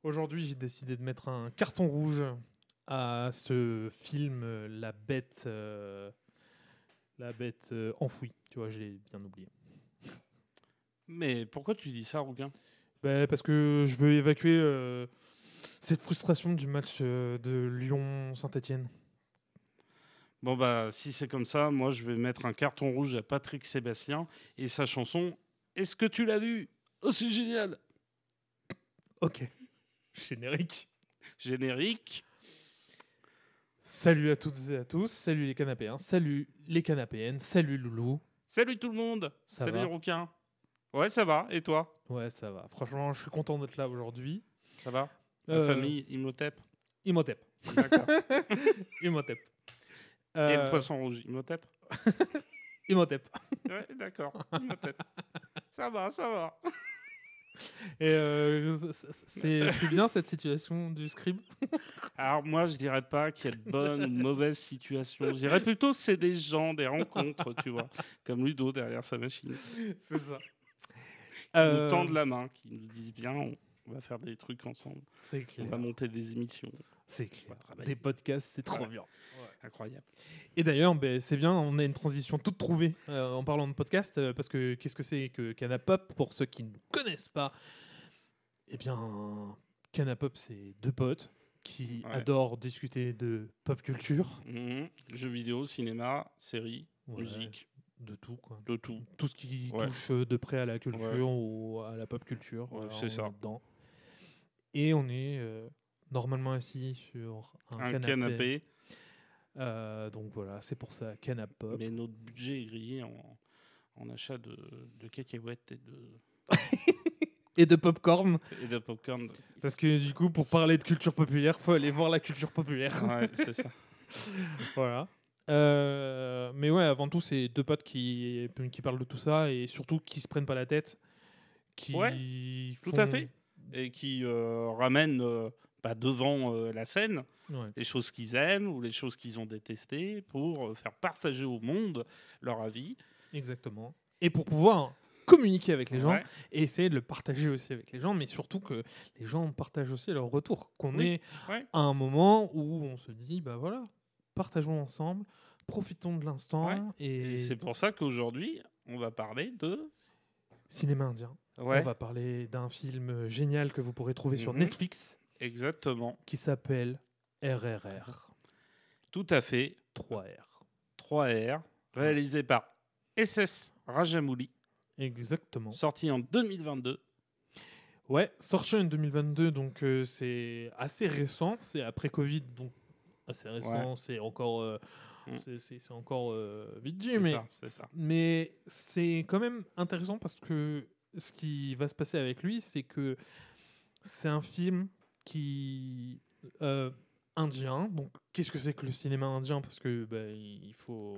Aujourd'hui, j'ai décidé de mettre un carton rouge à ce film La Bête enfouie. Tu vois, j'ai bien oublié. Mais pourquoi tu dis ça, Rouquin? Parce que je veux évacuer cette frustration du match de Lyon-Saint-Etienne. Bon, bah, si c'est comme ça, moi, je vais mettre un carton rouge à Patrick Sébastien et sa chanson « Est-ce que tu l'as vu? Oh, c'est génial !» Ok. Générique. Générique. Salut à toutes et à tous. Salut les canapéens. Salut les canapéennes. Salut Loulou. Salut tout le monde. Ça Salut va Rouquin. Ouais, ça va. Et toi? Ouais, ça va. Franchement, je suis content d'être là aujourd'hui. Ça va? La famille Imhotep? Imhotep. D'accord. Imhotep. Et le poisson rouge, Imhotep? Imhotep. Ouais, d'accord. Imhotep. Ça va, ça va. Et c'est bien cette situation du scribe. Alors moi, je dirais pas qu'il y a de bonnes ou de mauvaises situations. Je dirais plutôt que c'est des gens, des rencontres, tu vois. Comme Ludo derrière sa machine. C'est ça. Qui nous tendent la main, qui nous disent bien, on va faire des trucs ensemble. C'est On clair. va monter des émissions. C'est clair. On va travailler. Des podcasts, c'est trop Voilà. bien. Incroyable. Et d'ailleurs, c'est bien, on a une transition toute trouvée en parlant de podcast, parce que qu'est-ce que c'est que Canapop pour ceux qui ne connaissent pas? Eh bien, Canapop, c'est deux potes qui adorent discuter de pop culture. Jeux vidéo, cinéma, séries, Ouais, musique. de tout, quoi. De tout. Tout ce qui touche de près à la culture ou à la pop culture. Ouais, voilà, c'est on ça. est dedans. Et on est normalement assis sur un canapé. Donc voilà, c'est pour ça, Canapop. Mais notre budget est grillé en achat de cacahuètes et de... Et de popcorn. Et de popcorn. Parce que du coup, pour parler de culture populaire, faut aller voir la culture populaire. Ouais, c'est ça. Voilà. Mais ouais, avant tout, c'est deux potes qui parlent de tout ça et surtout qui se prennent pas la tête. Tout à fait. Et qui ramènent devant la scène les choses qu'ils aiment ou les choses qu'ils ont détestées pour faire partager au monde leur avis. Exactement. Et pour pouvoir communiquer avec les gens et essayer de le partager aussi avec les gens, mais surtout que les gens partagent aussi leur retour. Qu'on est à un moment où on se dit, bah voilà, partageons ensemble, profitons de l'instant. Et c'est pour ça qu'aujourd'hui, on va parler de... cinéma indien. On va parler d'un film génial que vous pourrez trouver sur Netflix. Exactement. Qui s'appelle RRR. Tout à fait. 3R. Réalisé par SS Rajamouli. Exactement. Sorti en 2022. Ouais, sorti en 2022, donc c'est assez récent. C'est après Covid, donc assez récent. C'est encore, c'est encore vite dit, mais c'est quand même intéressant parce que ce qui va se passer avec lui, c'est que c'est un film qui indien. Donc, qu'est-ce que c'est que le cinéma indien? Parce que il faut.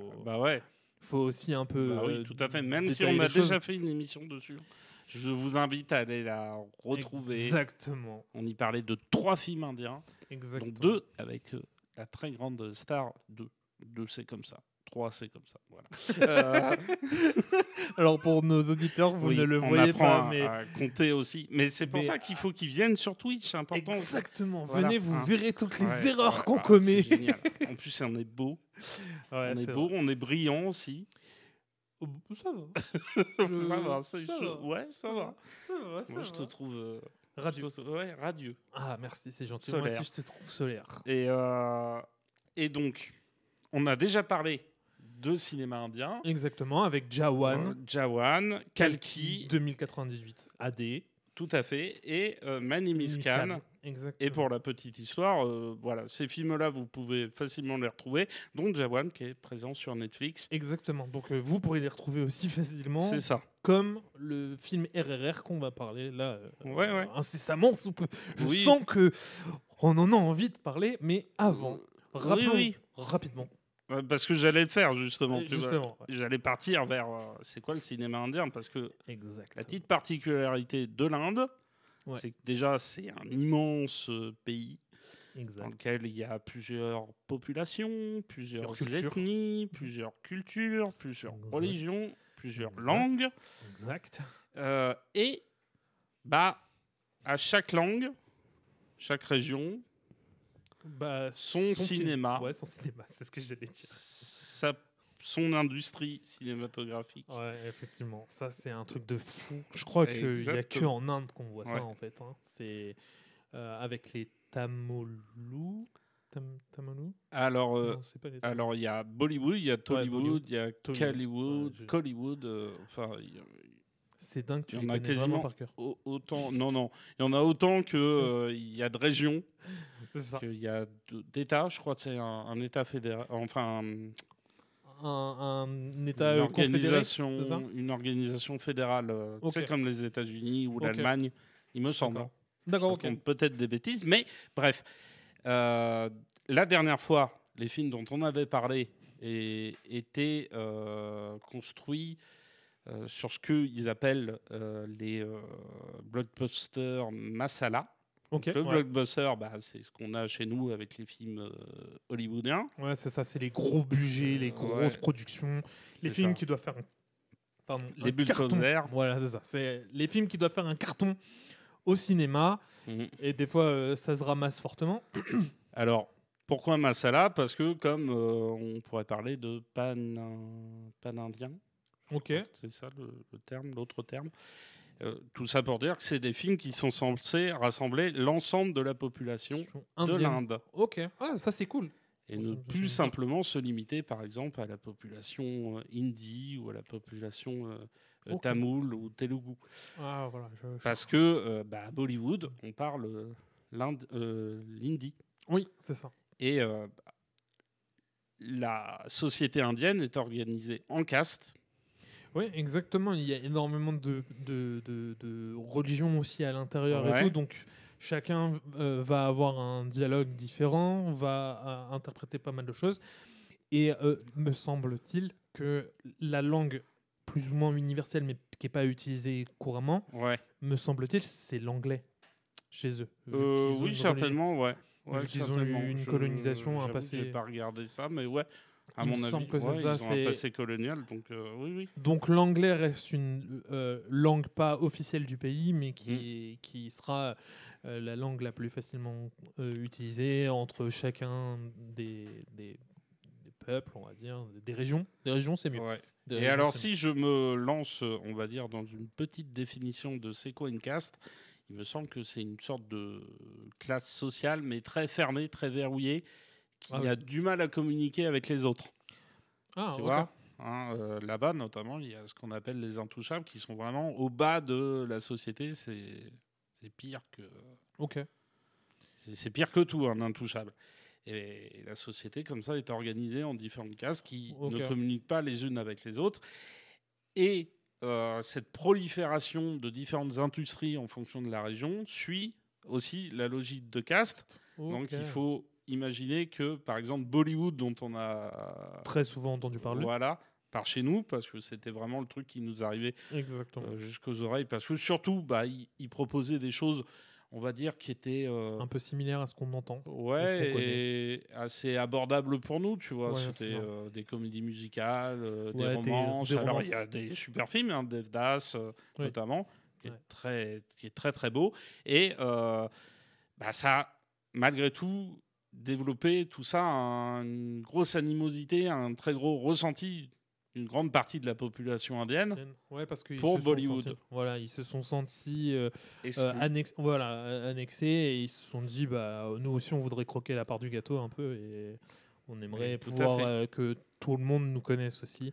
Faut aussi un peu. Oui, tout à fait. Même si on a déjà fait une émission dessus, je vous invite à aller la retrouver. Exactement. On y parlait de 3 films indiens, dont 2 avec la très grande star. 2 c'est comme ça. 3 c'est comme ça. Voilà. Alors pour nos auditeurs, vous ne le voyez pas, mais à compter aussi. Mais c'est pour ça qu'il faut qu'ils viennent sur Twitch, c'est important. Exactement. Venez, vous verrez toutes les erreurs qu'on commet. C'est génial. En plus, on est beau. On est beau, on est brillant aussi. Ça va. Ça va. Ouais, ça va. Moi, je te trouve radieux. Radieux. Ah, merci, c'est gentil. Solaire. Moi aussi, je te trouve solaire. Et donc, on a déjà parlé de cinéma indien. Exactement, avec Jawan, Kalki 2098 AD. Tout à fait. Et Mani Miskan. Et pour la petite histoire, voilà, ces films-là, vous pouvez facilement les retrouver, dont Jawan qui est présent sur Netflix. Exactement. Donc vous pourrez les retrouver aussi facilement. C'est ça. Comme le film RRR qu'on va parler là incessamment sous peu. Je Oui. sens que on en a envie de parler, mais avant, rappelons rapidement. Parce que j'allais le faire justement. Justement. J'allais partir vers c'est quoi le cinéma indien, parce que la petite particularité de l'Inde, c'est que déjà c'est un immense pays dans lequel il y a plusieurs populations, plusieurs ethnies, plusieurs cultures, plusieurs religions, plusieurs langues. Exact. Et à chaque langue, chaque région, son cinéma. Ouais, son cinéma, c'est ce que j'allais dire. Son industrie cinématographique. Ouais, effectivement. Ça, c'est un truc de fou. Je crois qu'il n'y a que en Inde qu'on voit ça, en fait. Hein. C'est avec les Tamolous. Alors, il y a Bollywood, il y a Tollywood, il y a Collywood. C'est dingue, tu les connais vraiment par cœur. Autant, non. Il y en a autant qu'il y a de régions. C'est ça. Il y a d'États, je crois que c'est un État fédéral. Enfin, un État une organisation fédérale, comme les États-Unis ou l'Allemagne, il me semble. D'accord, ok. Peut-être des bêtises, mais bref. La dernière fois, les films dont on avait parlé étaient construits sur ce qu'ils appellent les blockbusters masala. Okay, le blockbuster, c'est ce qu'on a chez nous avec les films hollywoodiens. Ouais, c'est ça, c'est les gros budgets, les grosses productions, les films qui doivent faire les bulldozers. Voilà, c'est ça. C'est les films qui doivent faire un carton au cinéma. Et des fois, ça se ramasse fortement. Alors, pourquoi masala ? Parce que comme on pourrait parler de pan-indien. Ok. C'est ça le terme, l'autre terme. Tout ça pour dire que c'est des films qui sont censés rassembler l'ensemble de la population de l'Inde. Ok, ça c'est cool. Et ne plus simplement se limiter, par exemple, à la population hindi ou à la population tamoul ou telugu. Ah, voilà, parce que à Bollywood, on parle l'hindi. Oui, c'est ça. Et la société indienne est organisée en castes. Oui, exactement. Il y a énormément de religions aussi à l'intérieur et tout. Donc, chacun va avoir un dialogue différent, va interpréter pas mal de choses. Et me semble-t-il que la langue plus ou moins universelle, mais qui n'est pas utilisée couramment, me semble-t-il, c'est l'anglais chez eux. Oui, certainement, vu qu'ils ont eu une colonisation, un passé... Je n'ai pas regardé ça, mais ouais. À Il mon me semble avis, que c'est ça, ils ont un passé colonial, donc oui. Donc l'anglais reste une langue pas officielle du pays, mais qui sera la langue la plus facilement utilisée entre chacun des peuples, on va dire, des régions. Des régions, c'est mieux. Ouais. Et alors, si je me lance, on va dire, dans une petite définition de c'est quoi une caste, il me semble que c'est une sorte de classe sociale, mais très fermée, très verrouillée, qui a du mal à communiquer avec les autres. Tu vois là-bas, notamment, il y a ce qu'on appelle les intouchables, qui sont vraiment au bas de la société. C'est pire que... Ok. C'est pire que tout, un intouchable. Et la société, comme ça, est organisée en différentes cases qui ne communiquent pas les unes avec les autres. Et cette prolifération de différentes industries en fonction de la région suit aussi la logique de caste. Donc, il faut imaginer que, par exemple, Bollywood, dont on a très souvent entendu parler, par chez nous, parce que c'était vraiment le truc qui nous arrivait jusqu'aux oreilles, parce que surtout, il proposait des choses, on va dire, qui étaient un peu similaires à ce qu'on entend, et assez abordables pour nous, tu vois. C'était des comédies musicales, des romances. Alors il y a des super films, Devdas notamment, qui est très très beau, et ça a malgré tout développer tout ça, une grosse animosité, un très gros ressenti d'une grande partie de la population indienne parce pour Bollywood. Ils se sont sentis annexés et ils se sont dit nous aussi on voudrait croquer la part du gâteau un peu et on aimerait pouvoir que tout le monde nous connaisse aussi.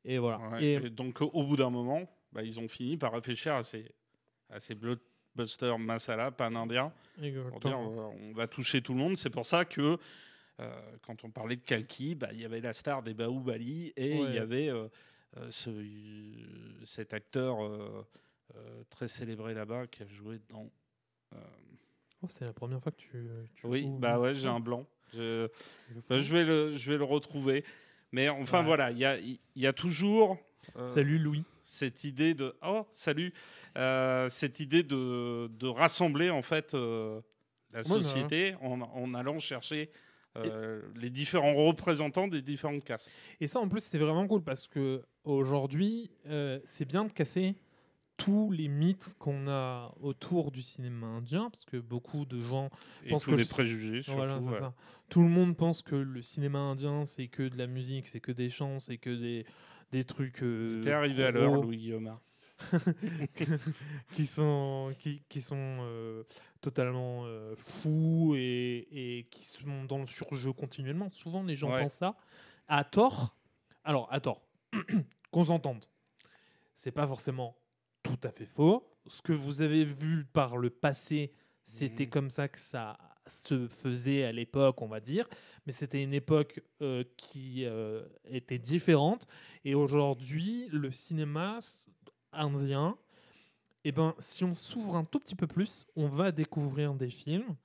Et voilà. Et donc au bout d'un moment, ils ont fini par réfléchir à ces blockbusters masala pan-indien. Exactement. On va toucher tout le monde. C'est pour ça que quand on parlait de Kalki, il y avait la star des Bahubali et il y avait cet acteur très célébré là-bas qui a joué dans... c'est la première fois que tu oui, j'ai un blanc. Je vais le retrouver. Mais enfin, voilà, il y a toujours... salut Louis. Cette idée de... Oh, salut cette idée de rassembler, en fait, la société en allant chercher... les différents représentants des différentes castes. Et ça, en plus, c'est vraiment cool parce qu'aujourd'hui, c'est bien de casser tous les mythes qu'on a autour du cinéma indien, parce que beaucoup de gens pensent que des préjugés. Surtout, voilà, c'est ça. Tout le monde pense que le cinéma indien, c'est que de la musique, c'est que des chants, c'est que des trucs. T'es arrivé à l'heure, Louis Guillaume. qui sont totalement fous et qui sont dans le surjeu continuellement. Souvent, les gens pensent ça à tort. Alors, à tort, qu'on s'entende. C'est pas forcément tout à fait faux. Ce que vous avez vu par le passé, c'était comme ça que ça se faisait à l'époque, on va dire. Mais c'était une époque qui était différente. Et aujourd'hui, le cinéma indien, eh ben, si on s'ouvre un tout petit peu plus, on va découvrir des films,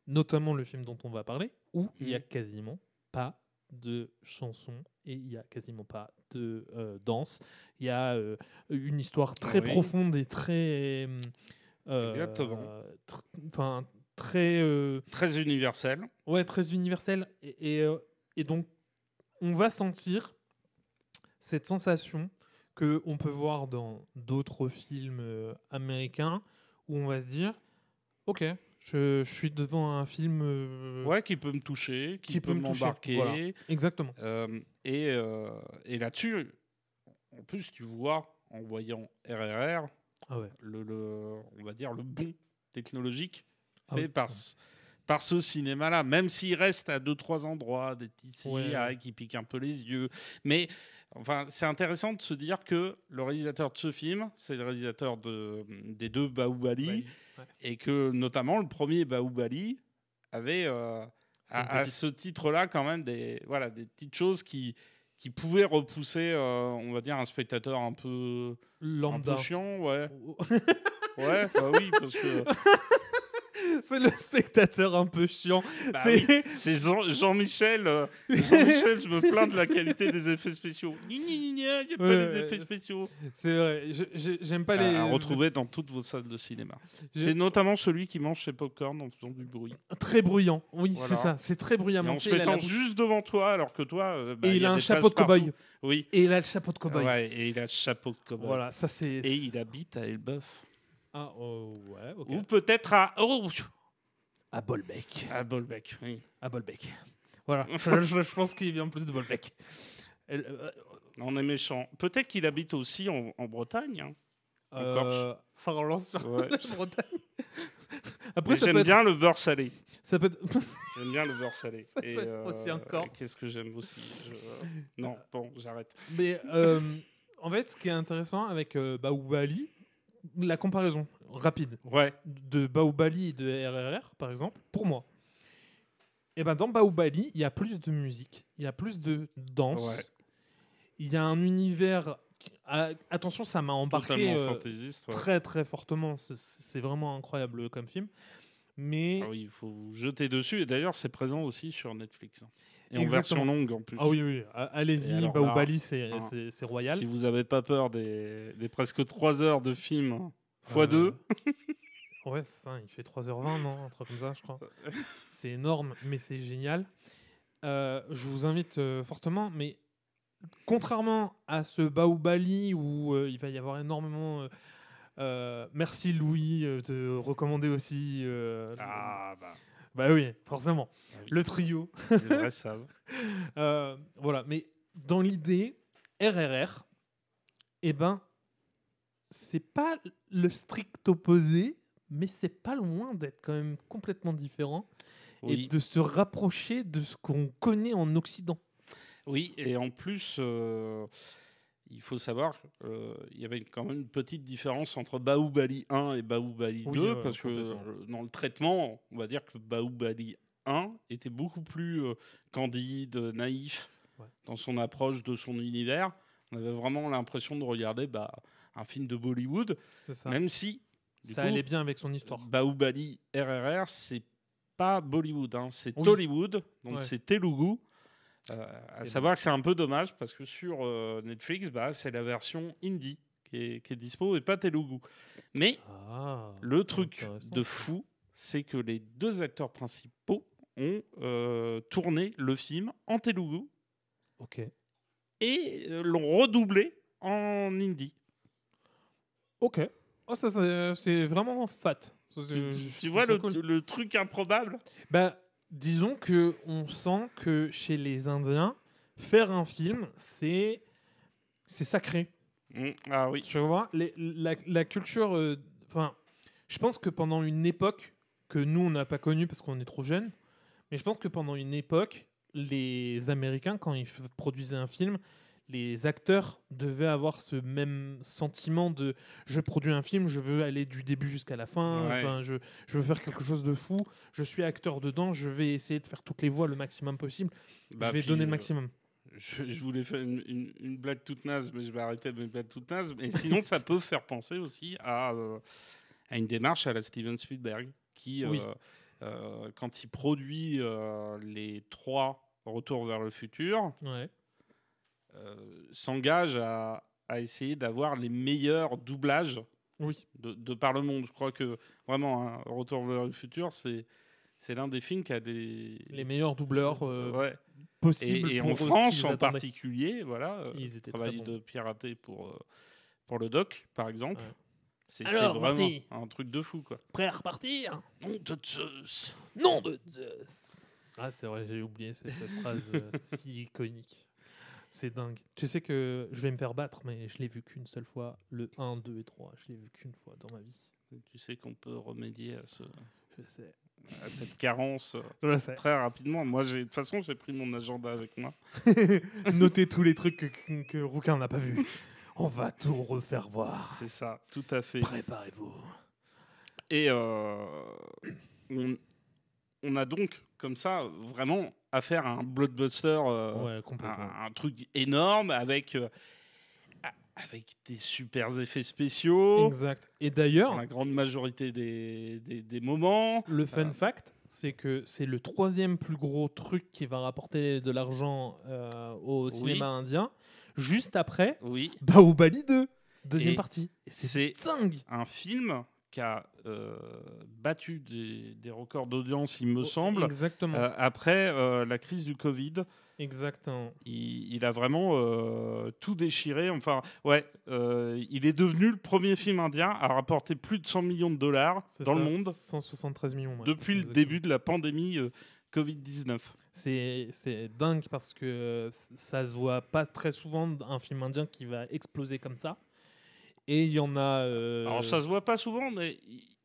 notamment le film dont on va parler, où il n'y a quasiment pas de chansons et il n'y a quasiment pas de danse. Il y a une histoire très profonde et très... Exactement. Très universelle. Ouais, très universelle. Et donc, on va sentir cette sensation qu'on peut voir dans d'autres films américains où on va se dire ok, je suis devant un film qui peut me toucher, qui peut m'embarquer. Voilà. Exactement. Et là-dessus, en plus, tu vois, en voyant RRR, on va dire le bond technologique fait par ce cinéma-là, même s'il reste à 2-3 endroits, des petits CGI qui piquent un peu les yeux. Mais enfin, c'est intéressant de se dire que le réalisateur de ce film, c'est le réalisateur des 2 Bahubali, et que notamment le premier Bahubali avait à ce titre-là quand même des petites choses qui pouvaient repousser, on va dire, un spectateur un peu lambda, un peu chiant, ouais, bah oui, parce que c'est le spectateur un peu chiant. Bah c'est Jean-Michel. Jean-Michel, je me plains de la qualité des effets spéciaux. Il n'y a pas les effets spéciaux. C'est vrai. J'aime pas les. À retrouver dans toutes vos salles de cinéma. C'est notamment celui qui mange ses popcorn en faisant du bruit. Très bruyant. Oui, c'est ça. C'est très bruyant. Et on se mettant juste devant toi, alors que toi. Et il a un chapeau de cow-boy. Oui. Et il a le chapeau de cow-boy. Ouais, et il a le chapeau de cow-boy. Voilà, ça c'est. Et il habite à Elbeuf. Ah, ouais, ok. Ou peut-être à Bolbec. À Bolbec, oui. À Bolbec. Voilà, je pense qu'il vient plus de Bolbec. On est méchant. Peut-être qu'il habite aussi en Bretagne. Hein. Ça relance sur la Bretagne. Après, j'aime bien le beurre salé. Ça peut J'aime bien le beurre salé. Ça peut être aussi en Corse. Qu'est-ce que j'aime aussi Non, bon, j'arrête. Mais en fait, ce qui est intéressant avec Bahubali, la comparaison rapide de Bahubali et de RRR, par exemple, pour moi. Et ben dans Bahubali, il y a plus de musique, il y a plus de danse, il y a un univers. Attention, ça m'a embarqué très très fortement. C'est vraiment incroyable comme film. Mais il faut jeter dessus. Et d'ailleurs, c'est présent aussi sur Netflix. Et en version longue en plus. Ah oui. Allez-y, Bahubali, c'est royal. Si vous n'avez pas peur des presque 3 heures de film x2. Ouais, c'est ça, il fait 3h20, non ? Un truc comme ça, je crois. C'est énorme, mais c'est génial. Je vous invite fortement, mais contrairement à ce Bahubali où il va y avoir énormément... merci Louis de recommander aussi... Bah oui, forcément. Le trio. Les vrais savent. Voilà, mais dans l'idée, RRR, eh ben, c'est pas le strict opposé, mais c'est pas loin d'être quand même complètement différent et de se rapprocher de ce qu'on connaît en Occident. Oui, et en plus, il faut savoir qu'il y avait quand même une petite différence entre Bahubali 1 et Bahubali 2, parce que dans le traitement, on va dire que Bahubali 1 était beaucoup plus candide, naïf dans son approche de son univers. On avait vraiment l'impression de regarder un film de Bollywood, même si ça allait bien avec son histoire. Bahubali RRR, c'est pas Bollywood, hein, c'est Tollywood, donc c'est Telugu. À savoir que c'est un peu dommage parce que sur Netflix, c'est la version hindi qui est dispo et pas Telugu. Mais le truc de fou, c'est que les 2 acteurs principaux ont tourné le film en Telugu et l'ont redoublé en hindi. Ok. Oh, ça, c'est vraiment fat. Tu vois le truc improbable? Bah, disons qu'on sent que chez les Indiens, faire un film, c'est sacré. Ah oui. Tu vois, la culture... Enfin, je pense que pendant une époque que nous, on n'a pas connue parce qu'on est trop jeunes, mais je pense que pendant une époque, les Américains, quand ils produisaient un film, les acteurs devaient avoir ce même sentiment de je produis un film, je veux aller du début jusqu'à la fin, ouais. je veux faire quelque chose de fou, je suis acteur dedans, je vais essayer de faire toutes les voix le maximum possible, je vais donner le maximum. Je voulais faire une blague toute naze, mais je vais arrêter mes blagues toutes nazes. Mais sinon, ça peut faire penser aussi à une démarche à la Steven Spielberg, qui, quand il produit les 3 Retours vers le futur, s'engage à essayer d'avoir les meilleurs doublages de par le monde. Je crois que vraiment, Retour vers le futur, c'est l'un des films qui a les meilleurs doubleurs possibles. Et en France en particulier, voilà, le travail de pirater pour le doc, par exemple. Ouais. C'est vraiment un truc de fou, quoi. Prêt à repartir? Nom de Zeus. Nom de Zeus. Ah, c'est vrai, j'ai oublié cette phrase si iconique. C'est dingue. Tu sais que je vais me faire battre, mais je l'ai vu qu'une seule fois. Le 1, 2 et 3, je l'ai vu qu'une fois dans ma vie. Tu sais qu'on peut remédier à cette carence très rapidement. Moi, de toute façon, j'ai pris mon agenda avec moi. Notez tous les trucs que Rouquin n'a pas vus. On va tout refaire voir. C'est ça, tout à fait. Préparez-vous. Et on a donc, comme ça, vraiment affaire à un blockbuster, un truc énorme avec des super effets spéciaux. Exact. Et d'ailleurs, la grande majorité des moments. Le fun fact, c'est que c'est le 3e plus gros truc qui va rapporter de l'argent au cinéma indien, juste après Bahubali 2, deuxième partie. Et c'est dingue. Un film qui a battu des records d'audience, il me semble, après la crise du Covid. Exactement. Il a vraiment tout déchiré. Enfin, il est devenu le premier film indien à rapporter plus de 100 millions de dollars dans le monde. 173 millions. Depuis le début de la pandémie Covid-19. C'est dingue parce que ça se voit pas très souvent un film indien qui va exploser comme ça. Et il y en a... Alors ça se voit pas souvent, mais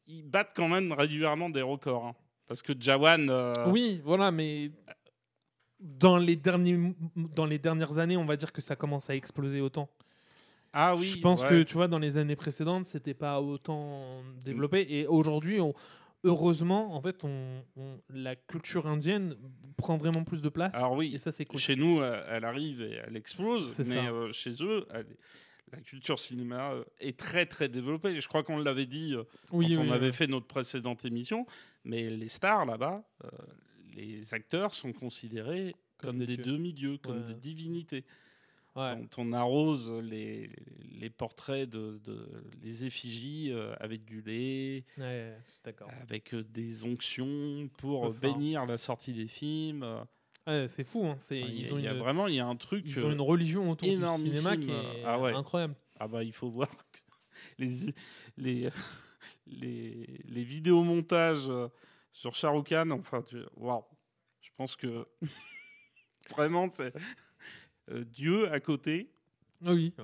ils battent quand même régulièrement des records. Hein. Parce que Jawan... Oui, voilà, mais... Dans les dernières années, on va dire que ça commence à exploser autant. Ah oui. Je pense que, tu vois, dans les années précédentes, c'était pas autant développé. Et aujourd'hui, heureusement, en fait, la culture indienne prend vraiment plus de place. Alors oui, et ça, c'est cool. Chez nous, elle arrive et elle explose. Mais chez eux, la culture cinéma est très, très développée. Je crois qu'on l'avait dit quand on avait fait notre précédente émission. Mais les stars, là-bas... les acteurs sont considérés comme des demi-dieux, comme des divinités. Quand on arrose les portraits les effigies avec du lait, avec des onctions pour bénir la sortie des films. C'est fou. Hein. Il y a un truc. Ils ont une religion autour du cinéma qui est incroyable. Ah bah, il faut voir que les vidéomontages sur Shah Rukh Khan, enfin, je pense que vraiment c'est Dieu à côté. Oui.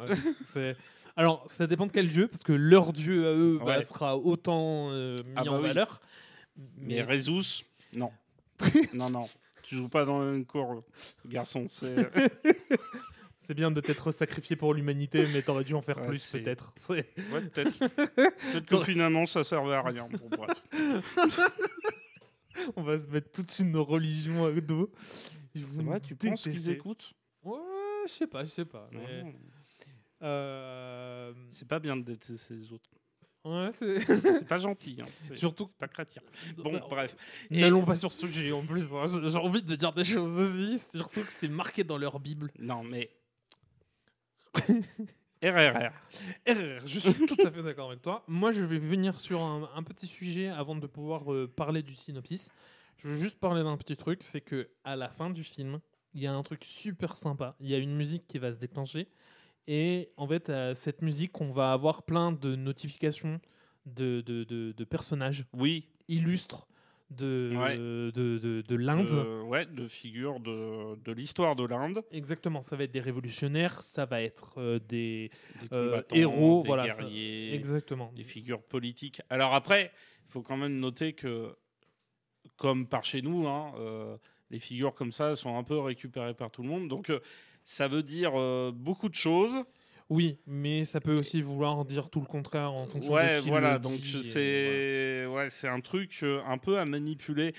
Alors, ça dépend de quel dieu, parce que leur dieu à eux sera autant mis en valeur. Mais Rezus, non. non. Tu joues pas dans une cour, garçon. C'est bien de t'être sacrifié pour l'humanité, mais t'aurais dû en faire plus, peut-être. Peut-être. Peut-être que finalement, ça servait à rien. Bon, bref. On va se mettre toute une religion à dos. Tu penses qu'ils écoutent? Ouais, je sais pas. Mais... C'est pas bien de détester les autres. Ouais, c'est pas gentil. Hein. Surtout c'est pas chrétien. Bon, bref. N'allons pas sur ce sujet en plus. Hein. J'ai envie de dire des choses aussi. Surtout que c'est marqué dans leur Bible. Non, mais... RRR, je suis tout à fait d'accord avec toi. Moi, je vais venir sur un petit sujet avant de pouvoir parler du synopsis. Je veux juste parler d'un petit truc, c'est que à la fin du film, il y a un truc super sympa. Il y a une musique qui va se déclencher Et en fait, cette musique, on va avoir plein de notifications de personnages illustres de l'Inde. De figures de l'histoire de l'Inde. Exactement, ça va être des révolutionnaires, ça va être des héros, des guerriers, exactement. des figures politiques. Alors après, il faut quand même noter que, comme par chez nous, les figures comme ça sont un peu récupérées par tout le monde. Donc ça veut dire beaucoup de choses. Oui, mais ça peut aussi vouloir dire tout le contraire en fonction de qui voilà, le donc dit. C'est un truc un peu à manipuler.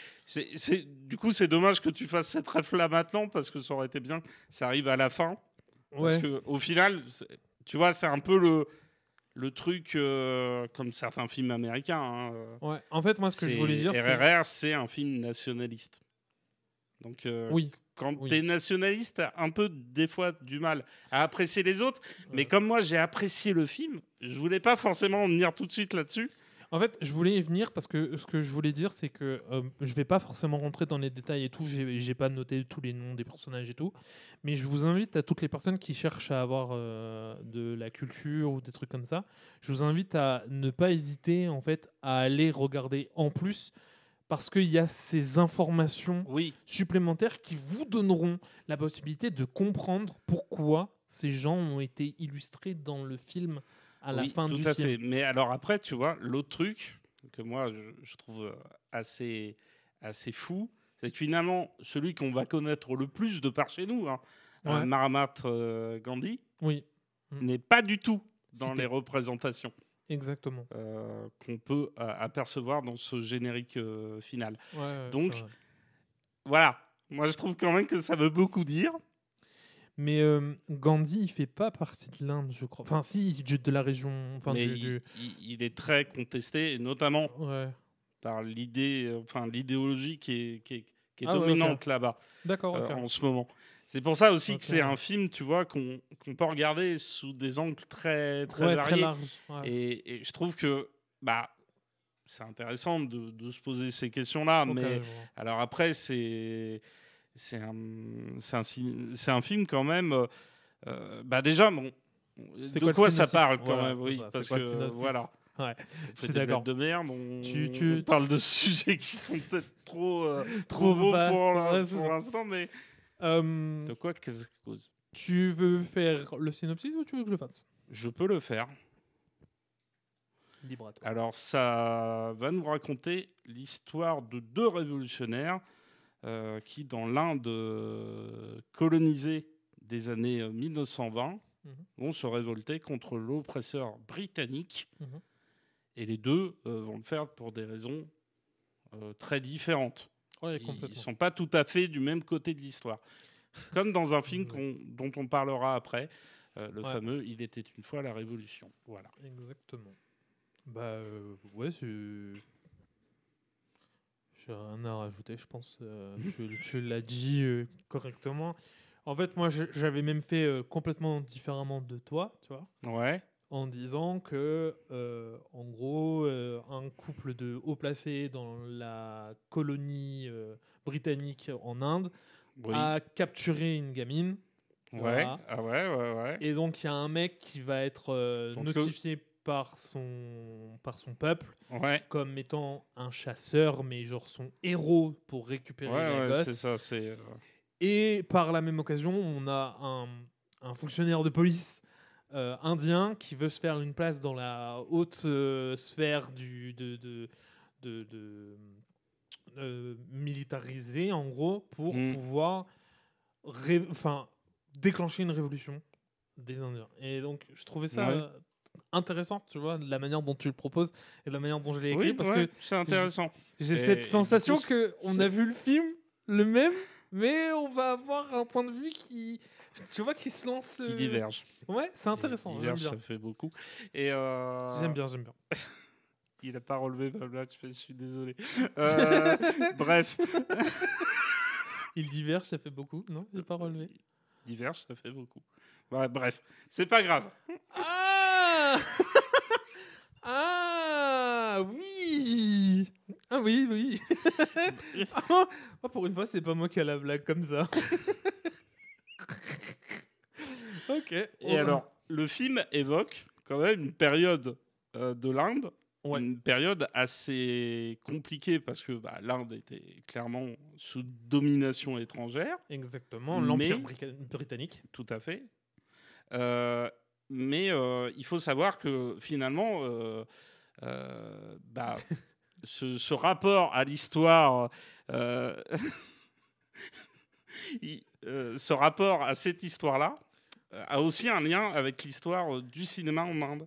Du coup, c'est dommage que tu fasses cette ref-là maintenant, parce que ça aurait été bien. Ça arrive à la fin. Parce qu'au final, tu vois, c'est un peu le truc comme certains films américains. Ouais, en fait, moi, ce que je voulais dire, RRR, c'est un film nationaliste. Donc, quand tu es nationaliste, tu as un peu, des fois, du mal à apprécier les autres. Mais comme moi, j'ai apprécié le film, je voulais pas forcément venir tout de suite là-dessus. En fait, je voulais y venir parce que ce que je voulais dire, c'est que je vais pas forcément rentrer dans les détails et tout. J'ai pas noté tous les noms des personnages et tout. Mais je vous invite, à toutes les personnes qui cherchent à avoir de la culture ou des trucs comme ça, je vous invite à ne pas hésiter, en fait, à aller regarder en plus, parce qu'il y a ces informations supplémentaires qui vous donneront la possibilité de comprendre pourquoi ces gens ont été illustrés dans le film à la fin du film. Tout à fait. Mais alors après, tu vois, l'autre truc que moi, je trouve assez fou, c'est que finalement, celui qu'on va connaître le plus de par chez nous, Mahatma Gandhi, n'est pas du tout dans les représentations. Exactement. Qu'on peut apercevoir dans ce générique final. Donc, voilà. Moi, je trouve quand même que ça veut beaucoup dire. Mais Gandhi, il fait pas partie de l'Inde, je crois. Enfin, si, de la région. Enfin, mais il est très contesté, notamment par l'idéologie qui est dominante là-bas. D'accord. En ce moment. C'est pour ça aussi que c'est un film, tu vois, qu'on peut regarder sous des angles très variés. Très larges. Et je trouve que c'est intéressant de se poser ces questions-là. Mais alors après, c'est un film quand même. Déjà, de quoi ça parle quand même, oui, parce que voilà. Ouais, c'est d'accord. De merde, on parle de sujets qui sont peut-être trop beaux pour l'instant, mais de quoi cause. Tu veux faire le synopsis ou tu veux que je le fasse? Je peux le faire. Libre à toi. Alors, ça va nous raconter l'histoire de deux révolutionnaires qui, dans l'Inde colonisée des années 1920, vont se révolter contre l'oppresseur britannique. Et les deux vont le faire pour des raisons très différentes. Ils ne sont pas tout à fait du même côté de l'histoire. Comme dans un film dont on parlera après, le fameux « Il était une fois la Révolution ». Voilà. Exactement. J'ai rien à rajouter, je pense. Tu l'as dit correctement. En fait, moi, j'avais même fait complètement différemment de toi, tu vois. Ouais. En disant que, en gros, un couple de haut placés dans la colonie britannique en Inde a capturé une gamine. Ouais. Voilà. Ah ouais. Et donc, il y a un mec qui va être notifié par son peuple comme étant un chasseur, mais genre son héros pour récupérer la gosse. C'est ça, Et par la même occasion, on a un fonctionnaire de police indien qui veut se faire une place dans la haute sphère militarisée, en gros, pour pouvoir déclencher une révolution des Indiens. Et donc, je trouvais ça intéressant, tu vois, la manière dont tu le proposes et la manière dont je l'ai écrit, parce que c'est intéressant. J'ai cette sensation qu'on a vu le film le même, mais on va avoir un point de vue qui se lance... Qui diverge. Ouais, c'est intéressant. J'aime bien. Ça fait beaucoup. Et J'aime bien. Il n'a pas relevé, là, je suis désolé. Bref. Il diverge, ça fait beaucoup. Non, il n'a pas relevé. Diverge, ça fait beaucoup. Ouais, bref, c'est pas grave. Oui. Ah oui. Pour une fois, c'est pas moi qui ai la blague comme ça. Ok. Et alors, le film évoque quand même une période de l'Inde, une période assez compliquée parce que l'Inde était clairement sous domination étrangère. Exactement, l'Empire britannique. Tout à fait. Mais il faut savoir que finalement, ce rapport à l'histoire, ce rapport à cette histoire-là, a aussi un lien avec l'histoire du cinéma en Inde.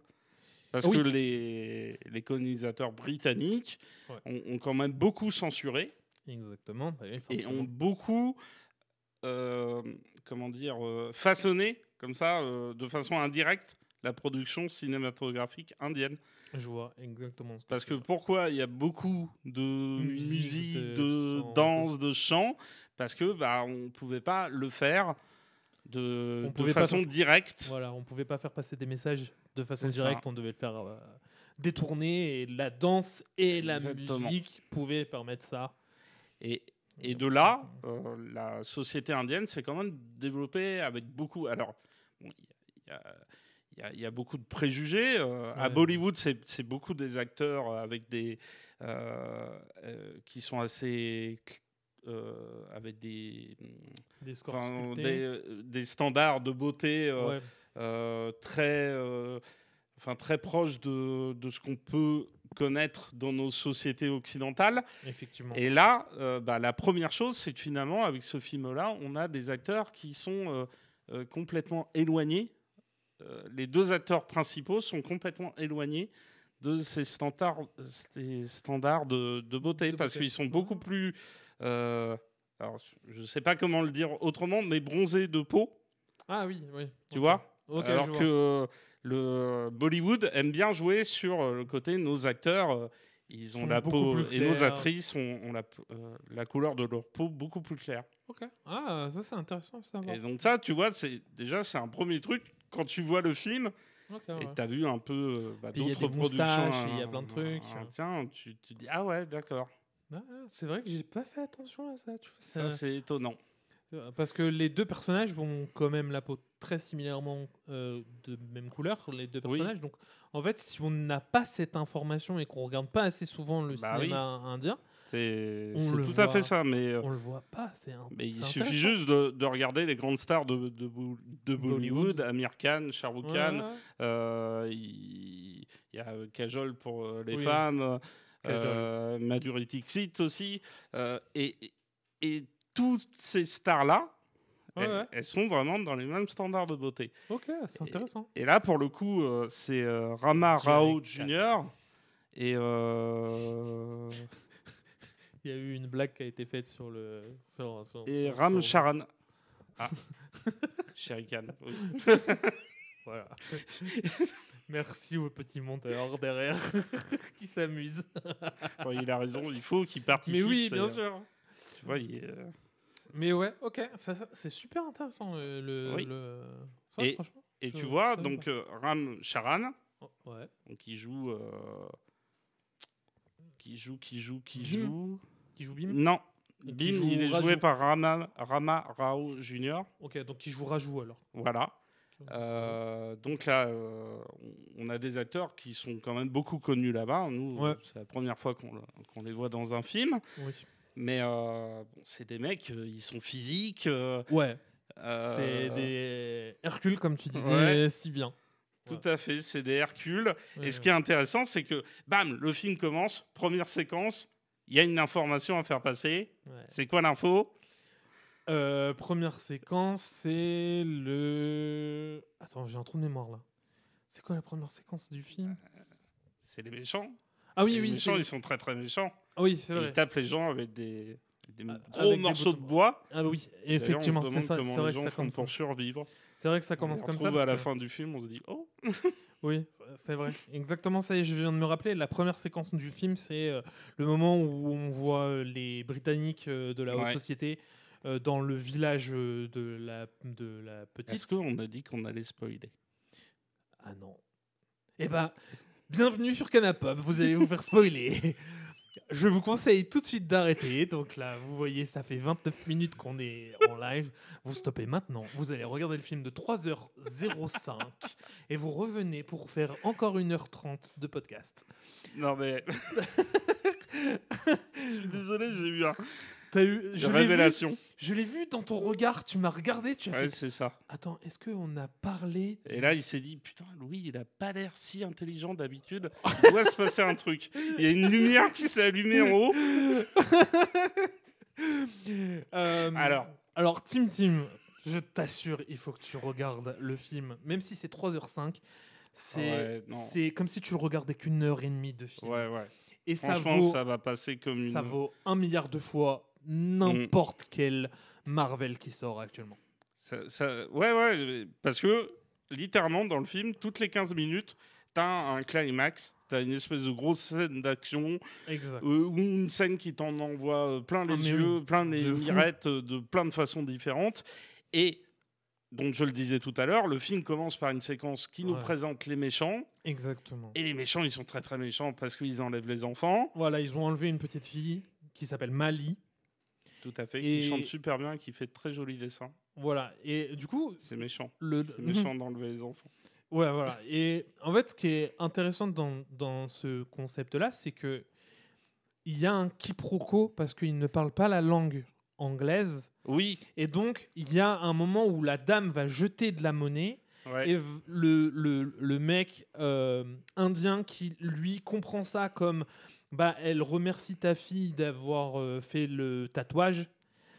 Parce que les colonisateurs britanniques ont quand même beaucoup censuré. Exactement. Et ont beaucoup façonné, comme ça, de façon indirecte, la production cinématographique indienne. Je vois exactement. Parce que pourquoi il y a beaucoup de musique, de danse, de chant? Parce que on ne pouvait pas le faire de façon directe. Voilà, on ne pouvait pas faire passer des messages de façon directe, on devait le faire détourner, et la danse et la musique pouvaient permettre ça. Et de là, la société indienne s'est quand même développée avec beaucoup... Alors, il y a beaucoup de préjugés. À Bollywood, c'est beaucoup des acteurs avec des... qui sont assez... avec des standards de beauté très proches de ce qu'on peut connaître dans nos sociétés occidentales. Effectivement. Et là, la première chose, c'est que finalement, avec ce film-là, on a des acteurs qui sont complètement éloignés. Les deux acteurs principaux sont complètement éloignés de ces standards de beauté, parce qu'ils sont beaucoup plus... alors, je ne sais pas comment le dire autrement, mais bronzés de peau. Ah oui. Tu vois alors que le Bollywood aime bien jouer sur le côté nos acteurs, ils ont la peau et nos actrices ont la couleur de leur peau beaucoup plus claire. Ok. Ah, ça c'est intéressant. Et donc ça, tu vois, c'est un premier truc quand tu vois le film. Et tu as vu un peu d'autres productions. Il y a plein de trucs. Tiens, tu dis ah ouais, d'accord. C'est vrai que j'ai pas fait attention à ça. Tu vois, ça c'est étonnant. Parce que les deux personnages vont quand même la peau très similairement de même couleur, les deux personnages. Donc, en fait, si on n'a pas cette information et qu'on regarde pas assez souvent le cinéma indien, c'est tout à fait ça. Mais on le voit pas. Mais il suffit juste de regarder les grandes stars de Bollywood, Amir Khan, Shah Rukh Khan. Il y a Kajol pour les femmes, Madhuri Dixit aussi, et toutes ces stars-là, elles sont vraiment dans les mêmes standards de beauté. Ok, c'est intéressant. Et là, pour le coup, c'est Rama Rao Jr. Et... Il y a eu une blague qui a été faite sur le... Ram Charan. Ah, Shere Khan. Oui. Voilà. Merci au petit monteur derrière qui s'amuse. Il a raison, il faut qu'il participe. Mais oui, bien sûr. Tu vois, Mais ouais, ok, c'est super intéressant Ça, franchement. Et tu vois, donc Ram Charan, donc il joue Bim. Non, Bim, il est joué par Rama Rao Jr. Ok, donc il joue Raju alors. Voilà. Donc là, on a des acteurs qui sont quand même beaucoup connus là-bas. Nous, c'est la première fois qu'on les voit dans un film. Oui. Mais c'est des mecs, ils sont physiques. C'est des Hercules, comme tu disais si bien. Tout à fait, c'est des Hercules. Et ce qui est intéressant, c'est que, bam, le film commence, première séquence, il y a une information à faire passer. C'est quoi l'info ? Première séquence, c'est le... Attends, j'ai un trou de mémoire là. C'est quoi la première séquence du film ? C'est les méchants. Ah oui, les méchants, ils sont très très méchants. Ah oui, c'est vrai. Ils tapent les gens avec des gros morceaux de bois. Ah oui, effectivement, c'est ça. Comment les gens font pour survivre. C'est vrai que ça commence comme ça. À la fin du film, on se dit oh. Oui, c'est vrai. Exactement ça. Et je viens de me rappeler, la première séquence du film, c'est le moment où on voit les Britanniques de la haute société dans le village de la petite. Est-ce qu'on a dit qu'on allait spoiler ? Ah non. Eh ben, bienvenue sur Canapop. Vous allez vous faire spoiler. Je vous conseille tout de suite d'arrêter. Donc là, vous voyez, ça fait 29 minutes qu'on est en live. Vous stoppez maintenant. Vous allez regarder le film de 3h05 et vous revenez pour faire encore 1h30 de podcast. Non mais... Je suis désolé, j'ai eu un... une révélation. Je l'ai vu dans ton regard, tu m'as regardé, tu as fait... c'est ça. Attends, est-ce qu'on a parlé... Et là, il s'est dit, putain, Louis, il a pas l'air si intelligent d'habitude. Il doit se passer un truc. Il y a une lumière qui s'est allumée en haut. Alors, Tim, je t'assure, il faut que tu regardes le film. Même si c'est 3h05, c'est comme si tu le regardais qu'une heure et demie de film. Ouais. Et franchement, ça va passer comme ça vaut 1 milliard de fois n'importe quel Marvel qui sort actuellement. Ouais, parce que littéralement dans le film, toutes les 15 minutes, t'as un climax, t'as une espèce de grosse scène d'action, ou une scène qui t'en envoie plein les yeux, plein les mirettes de plein de façons différentes. Et donc je le disais tout à l'heure, le film commence par une séquence qui nous présente les méchants. Exactement. Et les méchants, ils sont très très méchants parce qu'ils enlèvent les enfants. Voilà, ils ont enlevé une petite fille qui s'appelle Mali. Tout à fait, qui chante super bien, qui fait de très jolis dessins. Voilà, et du coup... C'est méchant. C'est méchant d'enlever les enfants. Ouais, voilà. Et en fait, ce qui est intéressant dans ce concept-là, c'est que il y a un quiproquo parce qu'ils ne parlent pas la langue anglaise. Oui. Et donc, il y a un moment où la dame va jeter de la monnaie. Ouais. Et le mec indien qui, lui, comprend ça comme... Bah, elle remercie ta fille d'avoir fait le tatouage.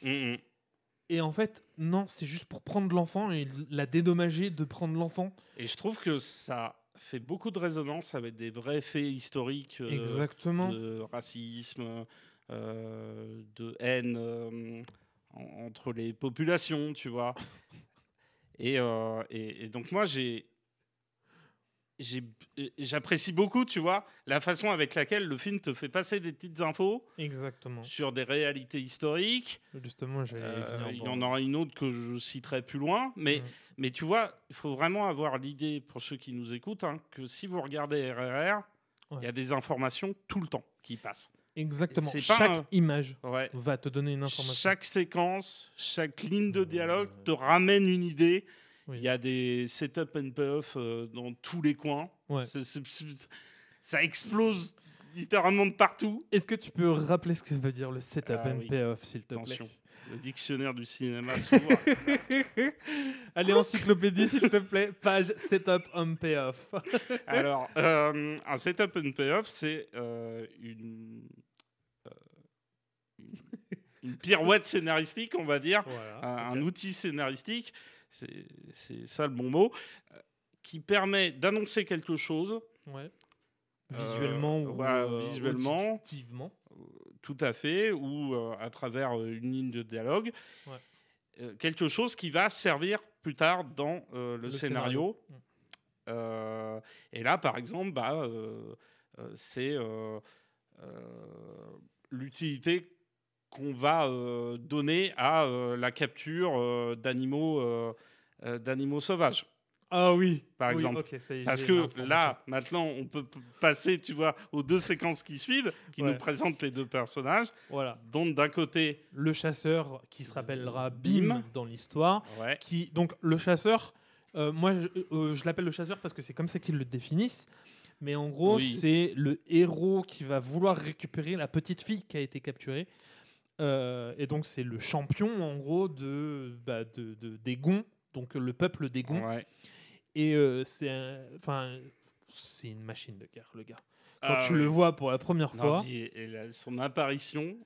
Et en fait, non, c'est juste pour prendre l'enfant et la dédommager de prendre l'enfant. Et je trouve que ça fait beaucoup de résonance avec des vrais faits historiques. Exactement. De racisme, de haine entre les populations, tu vois. Et donc moi, j'apprécie beaucoup, tu vois, la façon avec laquelle le film te fait passer des petites infos. Exactement. Sur des réalités historiques. Justement, il y en aura une autre que je citerai plus loin, mais tu vois, il faut vraiment avoir l'idée, pour ceux qui nous écoutent, que si vous regardez RRR, il y a des informations tout le temps qui passent. Exactement. Chaque image va te donner une information. Chaque séquence, chaque ligne de dialogue te ramène une idée. Il y a des setup and payoff dans tous les coins. Ça explose littéralement de partout. Est-ce que tu peux rappeler ce que veut dire le setup and payoff, s'il te plaît? Le dictionnaire du cinéma s'ouvre. Allez, encyclopédie, s'il te plaît. Page setup and payoff. Alors, un setup and payoff, c'est une pirouette scénaristique, on va dire. Voilà, un outil scénaristique. C'est ça le bon mot, qui permet d'annoncer quelque chose. Visuellement ou visuellement, auditivement. Tout à fait, ou à travers une ligne de dialogue. Quelque chose qui va servir plus tard dans le scénario. Et là, par exemple, c'est l'utilité qu'on va donner à la capture d'animaux sauvages. Ah oui. Par exemple. Okay, ça y est, parce que là, maintenant, on peut passer, tu vois, aux deux séquences qui suivent, qui nous présentent les deux personnages. Voilà. Donc, d'un côté... Le chasseur, qui se rappellera Bim dans l'histoire. Donc, le chasseur, moi, je l'appelle le chasseur parce que c'est comme ça qu'ils le définissent. Mais en gros, c'est le héros qui va vouloir récupérer la petite fille qui a été capturée. Et donc, c'est le champion, en gros, des Gonds. Donc, le peuple des Gonds. Et c'est une machine de guerre, le gars. Quand tu le vois pour la première fois... son apparition,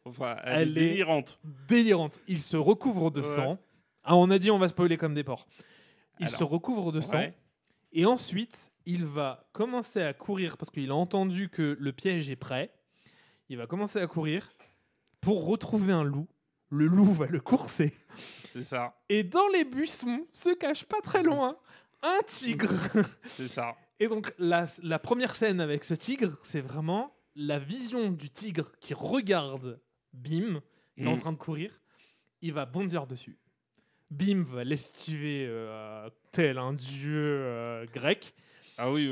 elle est délirante. Délirante. Il se recouvre de sang. Ah, on a dit on va spoiler comme des porcs. Il se recouvre de sang. Et ensuite, il va commencer à courir parce qu'il a entendu que le piège est prêt. Il va commencer à courir pour retrouver un loup. Le loup va le courser. C'est ça. Et dans les buissons, se cache pas très loin, un tigre. C'est ça. Et donc, la première scène avec ce tigre, c'est vraiment la vision du tigre qui regarde Bim, qui est en train de courir. Il va bondir dessus. Bim va l'estiver tel un dieu grec. Ah oui,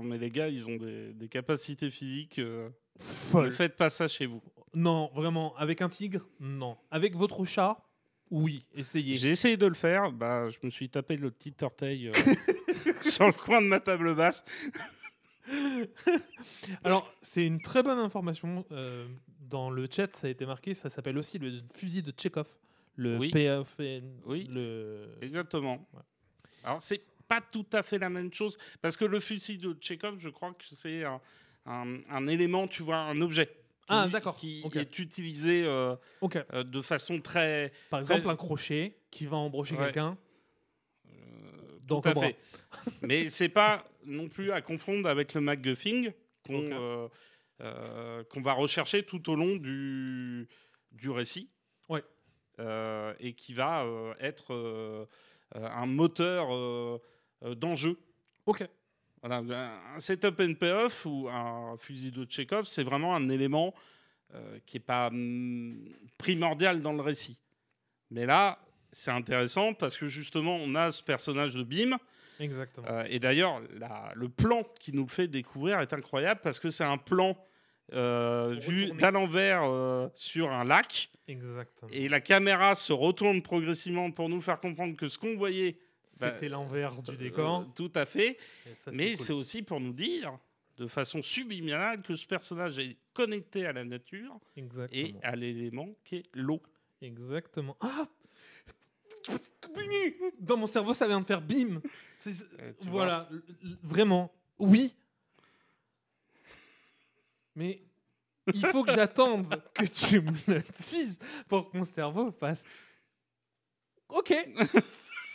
mais les gars, ils ont des capacités physiques folles. Ne faites pas ça chez vous. Non, vraiment. Avec un tigre, non. Avec votre chat, oui, essayez. J'ai essayé de le faire. Je me suis tapé le petit orteil sur le coin de ma table basse. Alors, c'est une très bonne information. Dans le chat, ça a été marqué. Ça s'appelle aussi le fusil de Tchekhov. Le PFN. Oui, exactement. Ouais. Alors, c'est pas tout à fait la même chose. Parce que le fusil de Tchekhov, je crois que c'est un élément, tu vois, un objet. Qui est utilisé de façon très... Par exemple, un crochet qui va embrocher quelqu'un. Tout à fait. Mais c'est pas non plus à confondre avec le MacGuffin qu'on va rechercher tout au long du récit. Ouais. Et qui va être un moteur d'enjeu. Ok. Voilà, un setup and payoff ou un fusil de Tchekhov, c'est vraiment un élément qui n'est pas primordial dans le récit. Mais là, c'est intéressant parce que justement, on a ce personnage de Bim. Exactement. Et d'ailleurs, le plan qui nous le fait découvrir est incroyable parce que c'est un plan vu d'à l'envers sur un lac. Exactement. Et la caméra se retourne progressivement pour nous faire comprendre que ce qu'on voyait... C'était l'envers du décor. Tout à fait. Mais c'est aussi pour nous dire, de façon subliminale, que ce personnage est connecté à la nature et à l'élément qui est l'eau. Exactement. Ah, dans mon cerveau, ça vient de faire bim. Voilà, vraiment, oui. Mais il faut que j'attende que tu me le dises pour que mon cerveau fasse. Ok,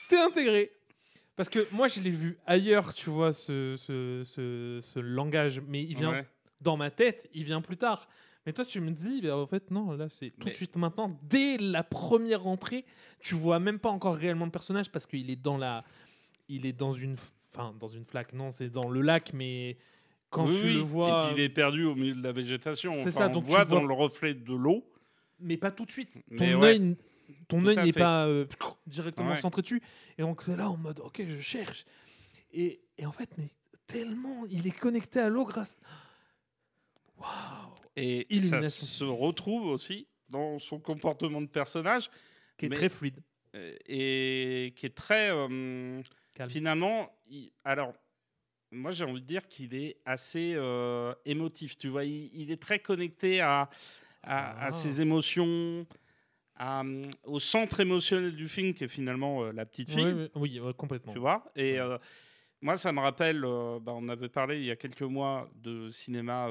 c'est intégré. Parce que moi, je l'ai vu ailleurs, tu vois, ce langage, mais il vient dans ma tête, il vient plus tard. Mais toi, tu me dis, en fait, non, là, c'est tout de suite maintenant, dès la première entrée, tu vois même pas encore réellement le personnage parce qu'il est dans une flaque. Non, c'est dans le lac, mais quand tu le vois, et puis il est perdu au milieu de la végétation. C'est ça. On Donc voit dans le reflet de l'eau, mais pas tout de suite. Ton œil n'est pas directement centré dessus. Et donc c'est là en mode, ok, je cherche. Et en fait, mais tellement, il est connecté à l'eau grâce. Waouh. Et ça se retrouve aussi dans son comportement de personnage, qui est très fluide et qui est très finalement. Alors, moi, j'ai envie de dire qu'il est assez émotif. Tu vois, il est très connecté à ses émotions, au centre émotionnel du film, qui est finalement la petite fille. Oui, complètement. Tu vois, et moi, ça me rappelle, on avait parlé il y a quelques mois de cinéma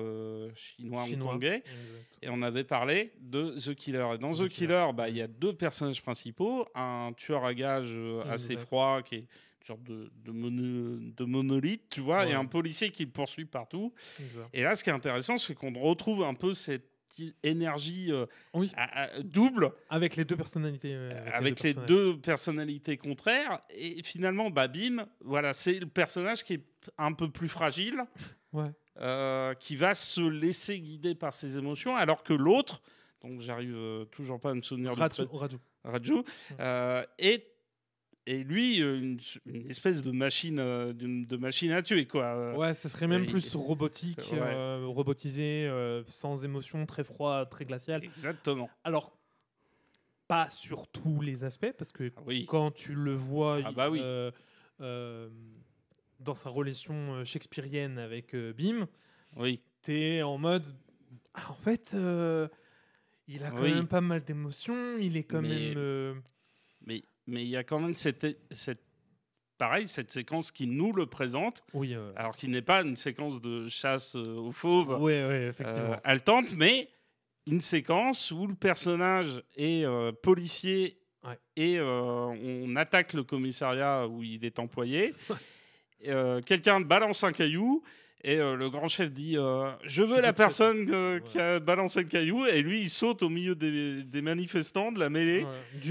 chinois hongkongais, et on avait parlé de The Killer. Et dans The Killer, il y a deux personnages principaux, un tueur à gages assez froid, qui est une sorte de monolithe, tu vois, et un policier qui le poursuit partout. Exact. Et là, ce qui est intéressant, c'est qu'on retrouve un peu cette énergie double avec les deux personnalités avec les deux personnalités contraires, et finalement Bim, voilà, c'est le personnage qui est un peu plus fragile, qui va se laisser guider par ses émotions, alors que l'autre, donc j'arrive toujours pas à me souvenir Raju et lui, une espèce de machine à tuer, quoi. Ouais, ce serait même plus robotique, robotisé, sans émotion, très froid, très glacial. Exactement. Alors, pas sur tous les aspects, parce que quand tu le vois dans sa relation shakespearienne avec Bim, t'es en mode... en fait, il a quand même pas mal d'émotions, il est quand même... Mais il y a quand même cette séquence qui nous le présente, alors qu'il n'est pas une séquence de chasse aux fauves haletante, mais une séquence où le personnage est policier et on attaque le commissariat où il est employé. Quelqu'un balance un caillou. Et le grand chef dit je veux la personne qui a balancé le caillou, et lui il saute au milieu des manifestants de la mêlée.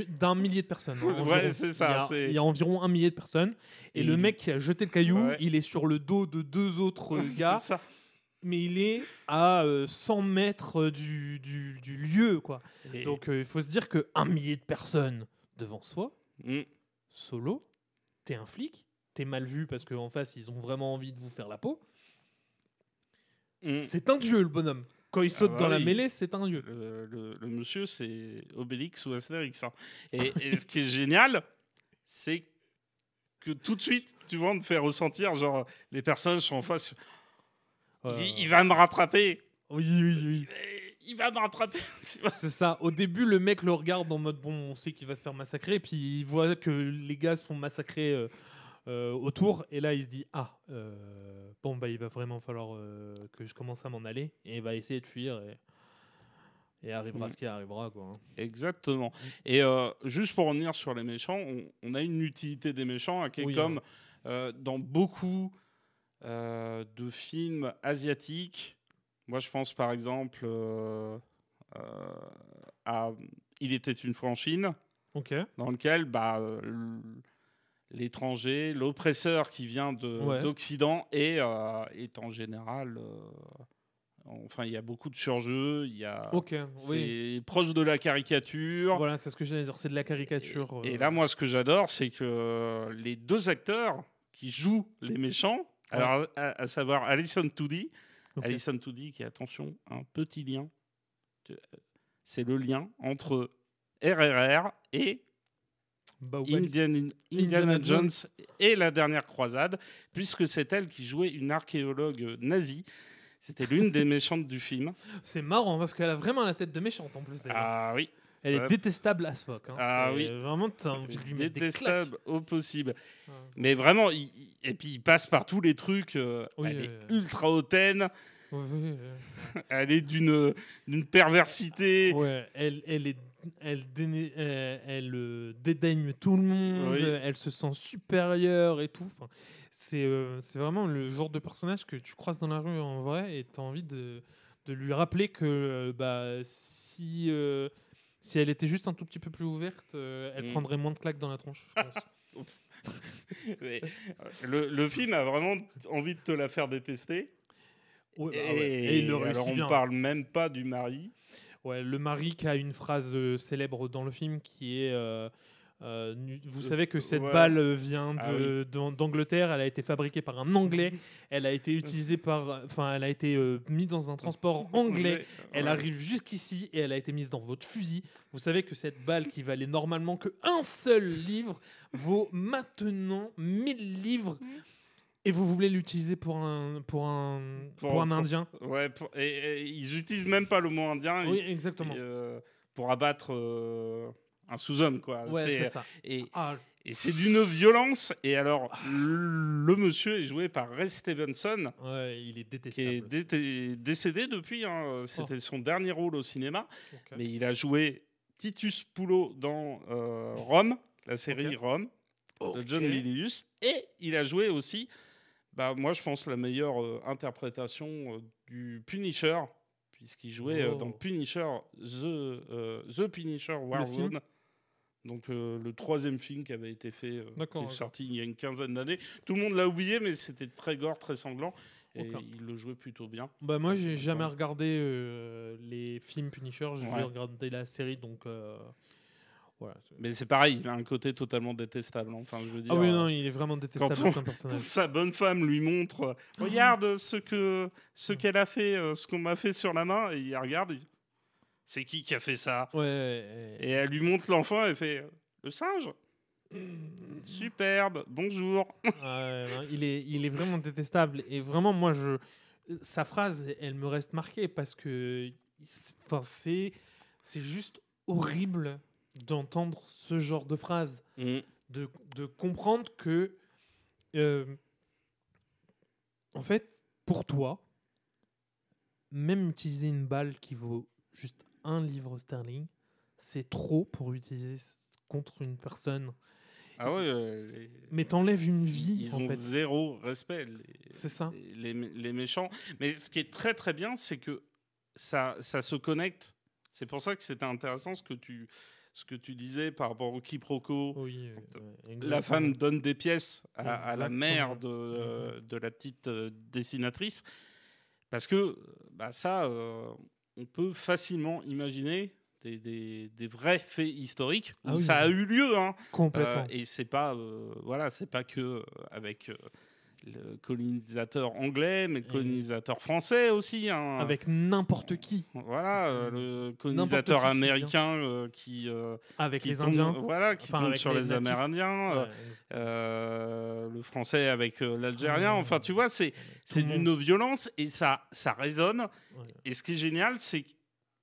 D'un millier de personnes. C'est ça. Il y a environ 1 millier de personnes. Et le mec qui a jeté le caillou, il est sur le dos de 2 autres gars. C'est ça. Mais il est à 100 mètres du lieu, quoi. Donc il faut se dire que 1 millier de personnes devant soi, solo, t'es un flic, t'es mal vu parce qu'en face, ils ont vraiment envie de vous faire la peau. C'est un dieu, le bonhomme. Quand il saute dans la mêlée, c'est un dieu. Le monsieur, c'est Obélix ou Astérix. Hein. Et ce qui est génial, c'est que tout de suite, tu vois, on te fait ressentir, genre, les personnages sont en face. Il va me rattraper. Oui. Il va me rattraper. C'est ça. Au début, le mec le regarde en mode, bon, on sait qu'il va se faire massacrer. Puis il voit que les gars se font massacrer autour. Et là, il se dit, bon, bah, il va vraiment falloir que je commence à m'en aller. Et il va essayer de fuir. Et arrivera ce qui arrivera, quoi. Exactement. Et juste pour revenir sur les méchants, on a une utilité des méchants qui est comme dans beaucoup de films asiatiques. Moi, je pense par exemple à Il était une fois en Chine, dans lequel l'étranger, l'oppresseur qui vient d'Occident est en général... Enfin, il y a beaucoup de surjeux, c'est proche de la caricature. Voilà, c'est ce que j'allais dire, c'est de la caricature. Et là, moi, ce que j'adore, c'est que les deux acteurs qui jouent les méchants, alors à savoir Alison Toody, Alison Toody qui, attention, un petit lien, c'est le lien entre RRR et Indiana Jones et la dernière croisade, puisque c'est elle qui jouait une archéologue nazie. C'était l'une des méchantes du film. C'est marrant parce qu'elle a vraiment la tête de méchante en plus. Ah oui. Elle est détestable as fuck. Hein. Ah oui. Vraiment, t'as envie de lui mettre détestable au possible. Mais vraiment, et puis il passe par tous les trucs. Elle est ultra hautaine. Elle est d'une perversité. Ouais, elle dédaigne tout le monde. Elle se sent supérieure et tout. Enfin, c'est vraiment le genre de personnage que tu croises dans la rue en vrai et tu as envie de lui rappeler que si elle était juste un tout petit peu plus ouverte, elle prendrait moins de claques dans la tronche, je pense. Le film a vraiment envie de te la faire détester. Et il le réussit alors on bien. ne parle même pas du mari. Ouais, le mari qui a une phrase célèbre dans le film qui est vous savez que cette balle vient d'Angleterre, elle a été fabriquée par un Anglais, elle a été utilisée elle a été mise dans un transport anglais, elle arrive jusqu'ici et elle a été mise dans votre fusil. Vous savez que cette balle qui valait normalement qu'un seul livre vaut maintenant 1000 livres. Et vous voulez l'utiliser pour un Indien. Ouais, et ils n'utilisent même pas le mot indien. Oui, exactement. Pour abattre un sous-homme, quoi. Ouais, c'est ça. Et c'est d'une violence. Et alors, le monsieur est joué par Ray Stevenson. Ouais, il est détestable. Qui est décédé depuis. Hein. C'était son dernier rôle au cinéma. Okay. Mais il a joué Titus Pullo dans Rome, la série Rome, de John Milius. Et il a joué aussi... moi, je pense la meilleure interprétation du Punisher, puisqu'il jouait dans Punisher, The Punisher Warzone. Donc, le troisième film qui avait été fait, qui est sorti il y a une quinzaine d'années. Tout le monde l'a oublié, mais c'était très gore, très sanglant. Et il le jouait plutôt bien. Moi, j'ai jamais regardé les films Punisher. J'ai regardé la série, donc... Voilà, mais c'est pareil, il a un côté totalement détestable. Enfin, je veux dire, oui, non, il est vraiment détestable comme personnage. Quand sa bonne femme lui montre, regarde ce qu'elle a fait, ce qu'on m'a fait sur la main, et il regarde, c'est qui a fait ça? Et elle lui montre l'enfant, elle fait le singe. Superbe, bonjour. Non, il est vraiment détestable et vraiment moi sa phrase, elle me reste marquée parce que c'est juste horrible d'entendre ce genre de phrase, de comprendre que en fait, pour toi, même utiliser une balle qui vaut juste 1 livre sterling, c'est trop pour utiliser contre une personne. Ah ouais, mais t'enlèves une vie. Ils ont zéro respect. C'est ça. Les méchants. Mais ce qui est très très bien, c'est que ça se connecte. C'est pour ça que c'était intéressant ce que tu disais par rapport au quiproquo. Oui, la femme donne des pièces à la mère de la petite dessinatrice. Parce que ça, on peut facilement imaginer des vrais faits historiques où ça a eu lieu. Hein. Complètement. Et c'est pas, c'est pas que avec le colonisateur anglais, mais le colonisateur français aussi. Hein. Avec n'importe qui. Voilà, le colonisateur américain qui avec qui les tombe, Indiens. qui tombe sur les Amérindiens. Le français avec l'Algérien. Enfin, tu vois, c'est d'une violence et ça résonne. Ouais. Et ce qui est génial, c'est que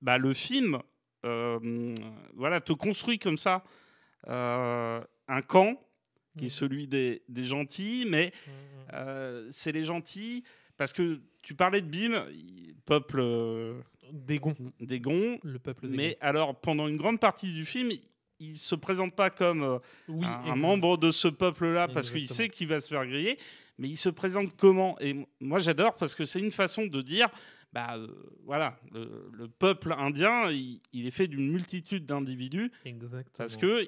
le film te construit comme ça un camp qui est celui des gentils, mais c'est les gentils parce que tu parlais de Bim, peuple des Gonds. Le peuple des Gonds. Alors, pendant une grande partie du film, il se présente pas comme un membre de ce peuple-là parce qu'il sait qu'il va se faire griller, mais il se présente comment? Et moi, j'adore parce que c'est une façon de dire... le peuple indien, il est fait d'une multitude d'individus. Exactement. Parce que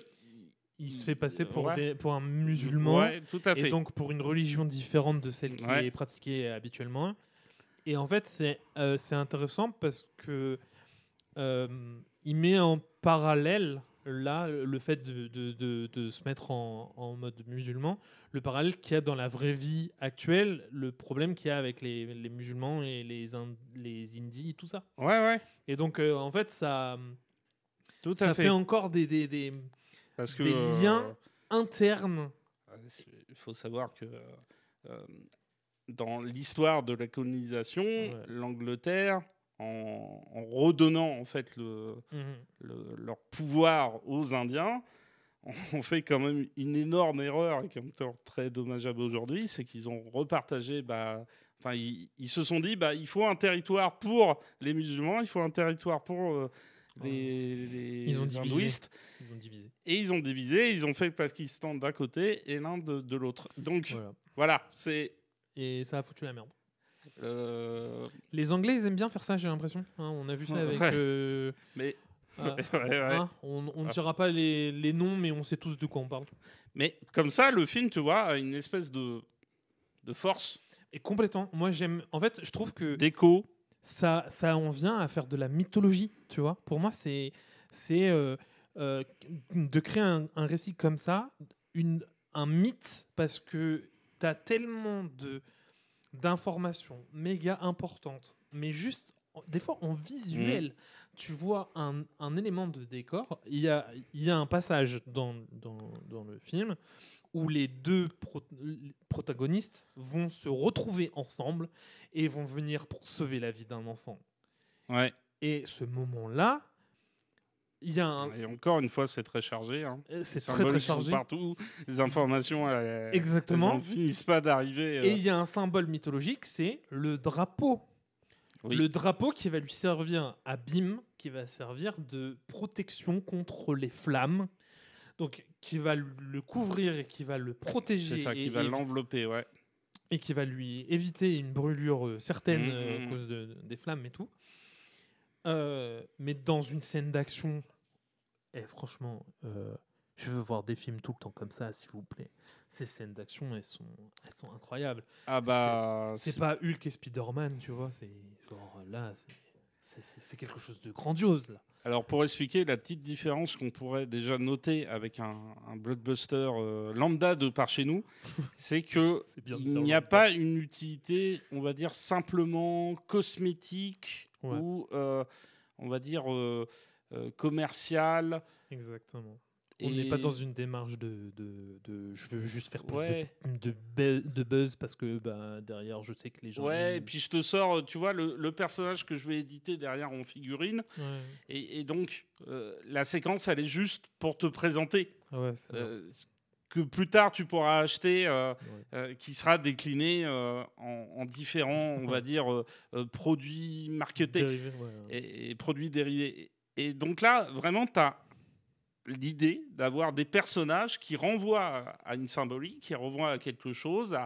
il se fait passer pour un musulman. Ouais, tout à fait. Et donc pour une religion différente de celle qui est pratiquée habituellement. Et en fait, c'est intéressant parce que il met en parallèle là le fait de se mettre en mode musulman, le parallèle qu'il y a dans la vraie vie actuelle, le problème qu'il y a avec les musulmans et les Indies, tout ça. Ouais. Et donc en fait ça fait encore des liens internes. Il faut savoir que dans l'histoire de la colonisation, l'Angleterre, en redonnant en fait leur pouvoir aux Indiens, on fait quand même une énorme erreur et qui est très dommageable aujourd'hui, c'est qu'ils ont repartagé. Ils se sont dit, il faut un territoire pour les musulmans, il faut un territoire pour les hindouistes. Ils ont divisé. Et ils ont divisé, ils ont fait le Pakistan d'un côté et l'Inde de l'autre. Donc voilà, c'est... Et ça a foutu la merde. Les Anglais, ils aiment bien faire ça, j'ai l'impression. Hein, on a vu ça avec... Mais... on ne dira pas les noms, mais on sait tous de quoi on parle. Mais comme ça, le film, tu vois, a une espèce de force. Et complètement. Moi, j'aime... En fait, je trouve que... D'écho. Ça en vient à faire de la mythologie, tu vois. Pour moi, c'est de créer un récit comme ça, un mythe, parce que tu as tellement d'informations méga importantes, mais juste, des fois, en visuel, tu vois un élément de décor. Il y a un passage dans le film où les deux protagonistes vont se retrouver ensemble et vont venir pour sauver la vie d'un enfant. Ouais. Et ce moment-là, il y a Et encore une fois, c'est très chargé. Hein. C'est très chargé. Partout, les informations Exactement. Elles finissent pas d'arriver. Et il y a un symbole mythologique, c'est le drapeau. Oui. Le drapeau qui va lui servir à Bim, qui va servir de protection contre les flammes. Donc, qui va le couvrir et qui va le protéger. C'est ça, qui va l'envelopper, ouais. Et qui va lui éviter une brûlure certaine à cause des flammes et tout. Mais dans une scène d'action, franchement, je veux voir des films tout le temps comme ça, s'il vous plaît. Ces scènes d'action, elles sont incroyables. C'est pas Hulk et Spider-Man, tu vois. C'est genre là, c'est quelque chose de grandiose là. Alors, pour expliquer la petite différence qu'on pourrait déjà noter avec un blockbuster lambda de par chez nous, c'est qu'il n'y a pas une utilité, on va dire, simplement cosmétique ou, on va dire, commerciale. Exactement. On n'est pas dans une démarche de je veux juste faire plus de buzz parce que derrière, je sais que les gens... Ouais, et puis je te sors, tu vois, le personnage que je vais éditer derrière en figurine. Ouais. Et donc, la séquence, elle est juste pour te présenter. Que plus tard, tu pourras acheter, qui sera décliné en différents, on va dire, produits marketés et produits dérivés. Et donc là, vraiment, tu as l'idée d'avoir des personnages qui renvoient à une symbolique, qui renvoient à quelque chose,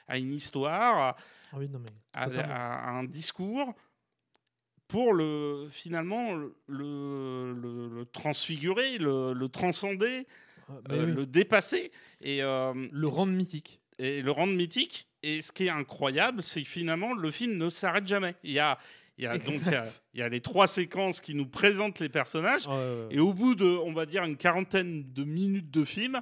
à une histoire, à un discours, pour finalement le transfigurer, le transcender, le dépasser. Et, le rendre mythique. Et le rendre mythique. Et ce qui est incroyable, c'est que finalement, le film ne s'arrête jamais. Il y a Il y a les 3 séquences qui nous présentent les personnages. Et au bout de, on va dire, une quarantaine de minutes de film,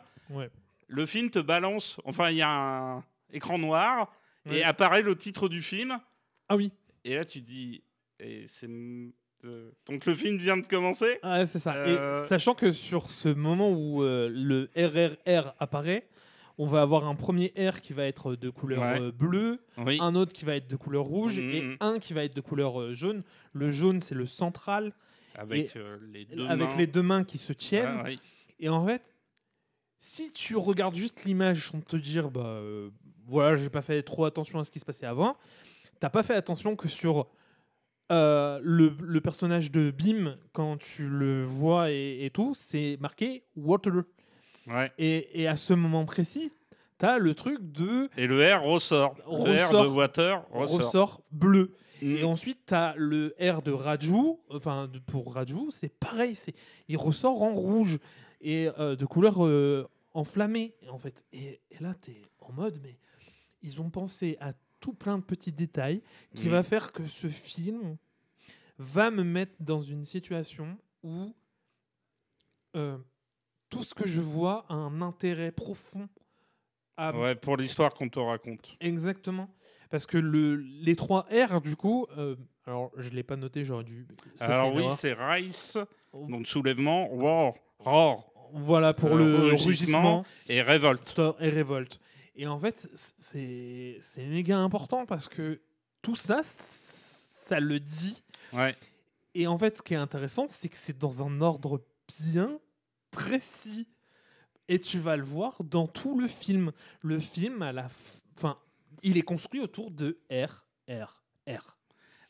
le film te balance. Enfin, il y a un écran noir et apparaît le titre du film. Ah oui. Et là, tu te dis. Donc le film vient de commencer. Ah, c'est ça. Et sachant que sur ce moment où le RRR apparaît, on va avoir un premier R qui va être de couleur bleue, un autre qui va être de couleur rouge et un qui va être de couleur jaune. Le jaune, c'est le central. Avec les deux mains qui se tiennent. Et en fait, si tu regardes juste l'image sans te dire voilà, j'ai pas fait trop attention à ce qui se passait avant, t'as pas fait attention que sur le personnage de Bim, quand tu le vois et tout, c'est marqué Water. Et à ce moment précis, t'as le truc de... Et le R ressort. Le R de Water ressort bleu. Et ensuite, t'as le R de Raju. Enfin, pour Raju, c'est pareil. Il ressort en rouge et de couleur enflammée. En fait. Et là, t'es en mode, mais ils ont pensé à tout plein de petits détails qui va faire que ce film va me mettre dans une situation où tout ce que je vois a un intérêt profond pour l'histoire qu'on te raconte. Exactement. Parce que les 3 R, du coup, alors je ne l'ai pas noté, j'aurais dû... Alors oui, c'est Rise, donc soulèvement, Roar. Voilà, pour le rugissement. Et Révolte. Et en fait, c'est méga important parce que tout ça, ça le dit. Et en fait, ce qui est intéressant, c'est que c'est dans un ordre bien précis. Et tu vas le voir dans tout le film. Le film, à la fin, il est construit autour de R.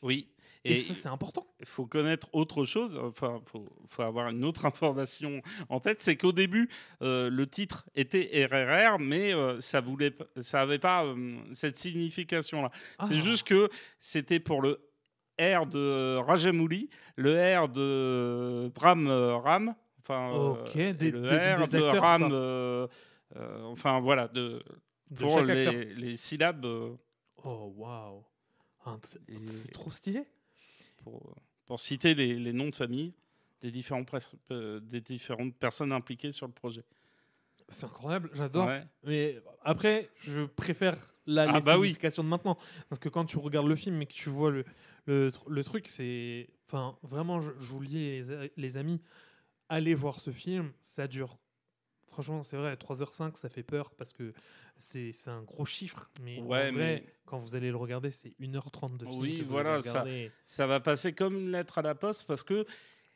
Oui. Et ça, c'est important. Il faut connaître autre chose. Enfin, faut avoir une autre information en tête. C'est qu'au début, le titre était RRR, mais ça n'avait pas cette signification-là. C'est juste que c'était pour le R de Rajamouli, le R de Bram Ram. Enfin, le R de Ram. Enfin, voilà. Pour les syllabes. Oh, waouh! C'est trop stylé. Pour citer les noms de famille des différentes personnes impliquées sur le projet. C'est incroyable, j'adore. Mais après, je préfère les significations de maintenant. Parce que quand tu regardes le film et que tu vois le truc, c'est... Enfin, vraiment, je vous le dis, les amis, allez voir ce film, ça dure. Franchement, c'est vrai, 3h05, ça fait peur parce que c'est un gros chiffre. Mais en vrai, quand vous allez le regarder, c'est 1h30 de film. Oui, voilà, ça va passer comme une lettre à la poste parce que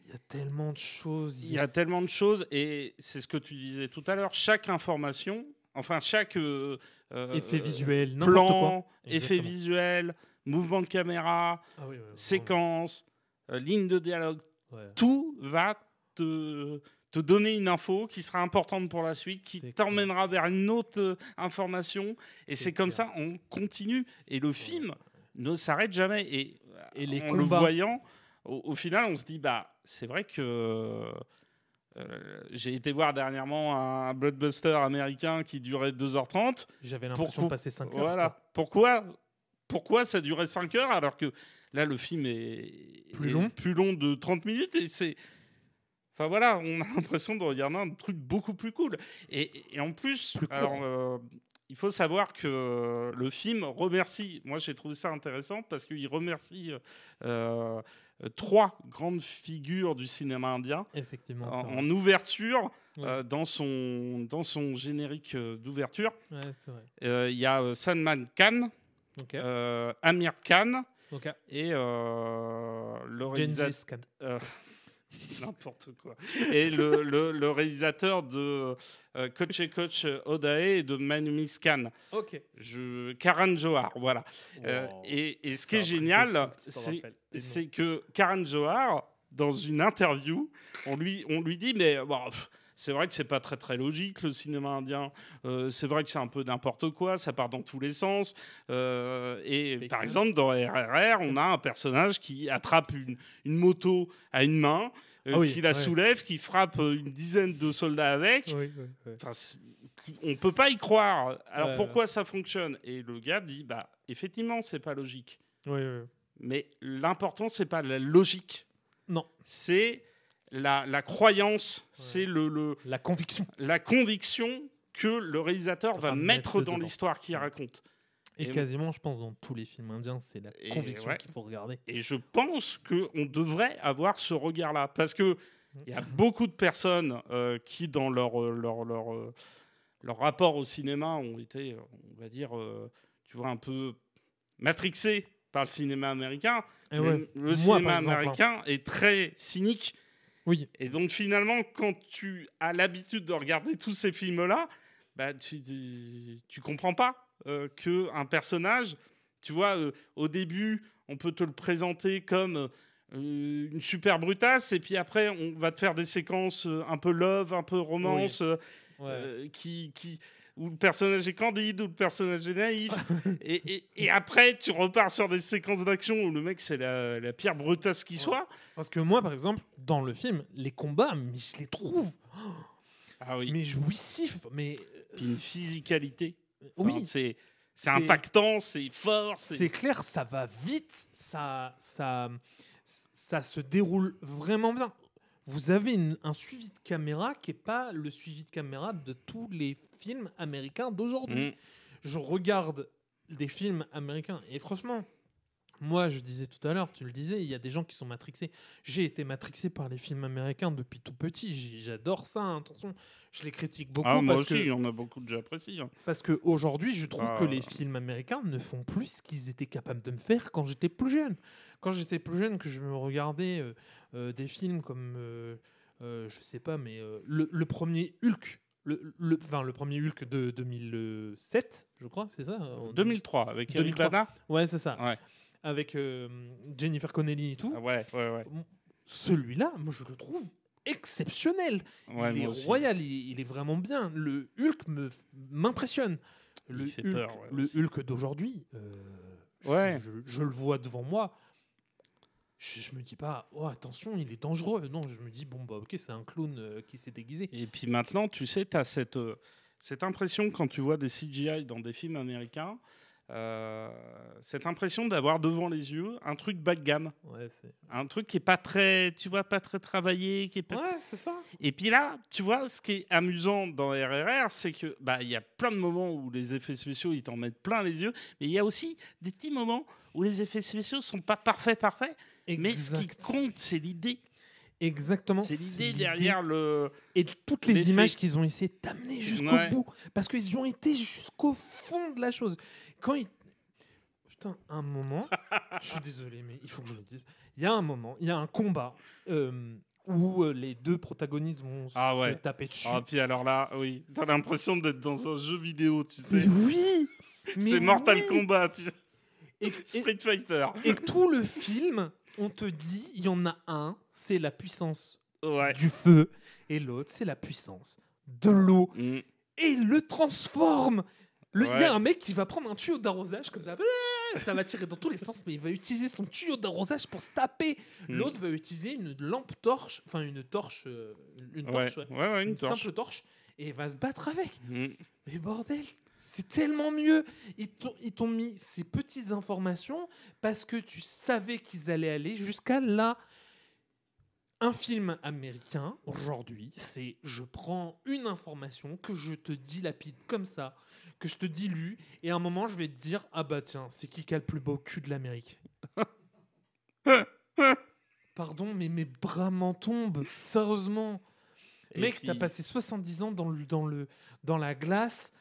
il y a tellement de choses. Il y a tellement de choses et c'est ce que tu disais tout à l'heure. Chaque information, enfin chaque effet visuel, plan, effet visuel, mouvement de caméra, séquence, ligne de dialogue, tout va te donner une info qui sera importante pour la suite, qui t'emmènera vers une autre information. Et c'est comme ça, on continue. Et le film ne s'arrête jamais. Et les en le voyant, au final, on se dit, c'est vrai que j'ai été voir dernièrement un blockbuster américain qui durait 2h30. J'avais l'impression de passer 5 heures. Voilà. Pourquoi ça durait 5 heures alors que là, le film est plus long de 30 minutes et c'est... Enfin voilà, on a l'impression de regarder un truc beaucoup plus cool. Et en plus, il faut savoir que le film remercie, moi j'ai trouvé ça intéressant parce qu'il remercie 3 grandes figures du cinéma indien. Effectivement, en ouverture, dans son générique d'ouverture. Ouais, c'est vrai. Il y a Salman Khan, Amir Khan et le réalisateur... N'importe quoi. Et le réalisateur de Coach Odae et de Manumis Khan. Karan Johar, voilà. Wow. Et ce qui est génial, c'est que Karan Johar, dans une interview, on lui dit, mais c'est vrai que c'est pas très très logique le cinéma indien. C'est vrai que c'est un peu n'importe quoi, ça part dans tous les sens. Et par exemple, dans RRR, on a un personnage qui attrape une moto à une main, qui la soulève, qui frappe une dizaine de soldats avec. Enfin, on peut pas y croire. Alors pourquoi ça fonctionne? Et le gars dit, effectivement, c'est pas logique. Mais l'important, c'est pas la logique. Non. C'est la croyance, c'est la conviction. La conviction que le réalisateur va mettre dans l'histoire qu'il raconte. Et quasiment, je pense, dans tous les films indiens, c'est la conviction qu'il faut regarder. Et je pense qu'on devrait avoir ce regard-là. Parce qu'il y a beaucoup de personnes qui, dans leur rapport au cinéma, ont été, on va dire, tu vois, un peu matrixés par le cinéma américain. Le cinéma américain est très cynique. Oui. Et donc, finalement, quand tu as l'habitude de regarder tous ces films-là, bah, tu comprends pas qu'un personnage, tu vois, au début, on peut te le présenter comme une super brutasse, et puis après, on va te faire des séquences un peu love, un peu romance, où le personnage est candide, où le personnage est naïf. et après, tu repars sur des séquences d'action où le mec, c'est la pire brutasse qui soit. Parce que moi, par exemple, dans le film, les combats, mais je les trouve mais jouissifs. Mais puis une physicalité. Oui. C'est impactant, c'est fort. C'est clair, ça va vite, ça se déroule vraiment bien. Vous avez un suivi de caméra qui n'est pas le suivi de caméra de tous les films américains d'aujourd'hui. Je regarde des films américains et franchement, moi je disais tout à l'heure, tu le disais, il y a des gens qui sont matrixés. J'ai été matrixé par les films américains depuis tout petit. J'adore ça, attention. Je les critique beaucoup. Moi aussi, il y en a beaucoup que j'apprécie. Parce qu'aujourd'hui, je trouve que les films américains ne font plus ce qu'ils étaient capables de me faire quand j'étais plus jeune. Quand j'étais plus jeune, que je me regardais des films comme, je sais pas, mais le premier Hulk, le premier Hulk de 2007, je crois, c'est ça 2003, avec Eric Bana. Ouais, c'est ça. Ouais. Avec Jennifer Connelly et tout. Ouais. Celui-là, moi, je le trouve exceptionnel. Il est royal, il est vraiment bien. Le Hulk m'impressionne. Le Hulk d'aujourd'hui, je le vois devant moi. Je me dis pas, oh attention, il est dangereux. Non, je me dis, bon, bah ok, c'est un clown qui s'est déguisé. Et puis maintenant, tu sais, tu as cette impression quand tu vois des CGI dans des films américains, cette impression d'avoir devant les yeux un truc bas de gamme. Un truc qui est pas très, tu vois, pas très travaillé. Qui est pas c'est ça. Et puis là, tu vois, ce qui est amusant dans RRR, c'est que il y a plein de moments où les effets spéciaux, ils t'en mettent plein les yeux, mais il y a aussi des petits moments où les effets spéciaux sont pas parfaits. Mais ce qui compte, c'est l'idée. Exactement. C'est l'idée derrière le... Et toutes les images qu'ils ont essayé d'amener jusqu'au bout. Parce qu'ils y ont été jusqu'au fond de la chose. Putain, un moment... je suis désolé, mais il faut que je le dise. Il y a un moment, il y a un combat où les deux protagonistes vont se taper dessus. Puis alors là, oui. T'as l'impression d'être dans un jeu vidéo, tu sais. Mais oui. C'est Mortal Kombat, tu sais. Street Fighter. Et tout le film... On te dit, il y en a un, c'est la puissance du feu, et l'autre, c'est la puissance de l'eau. Et il le transforme. Il y a un mec qui va prendre un tuyau d'arrosage, comme ça va tirer dans tous les sens, mais il va utiliser son tuyau d'arrosage pour se taper. L'autre va utiliser une lampe torche, enfin une torche, une simple torche, et il va se battre avec. Mais bordel, c'est tellement mieux. Ils t'ont mis ces petites informations parce que tu savais qu'ils allaient aller jusqu'à là. Un film américain, aujourd'hui, c'est je prends une information que je te dilapide comme ça, que je te dilue, et à un moment, je vais te dire, ah bah tiens, c'est qui a le plus beau cul de l'Amérique? Pardon, mais mes bras m'en tombent. Sérieusement. Mec, t'as passé 70 ans dans la glace.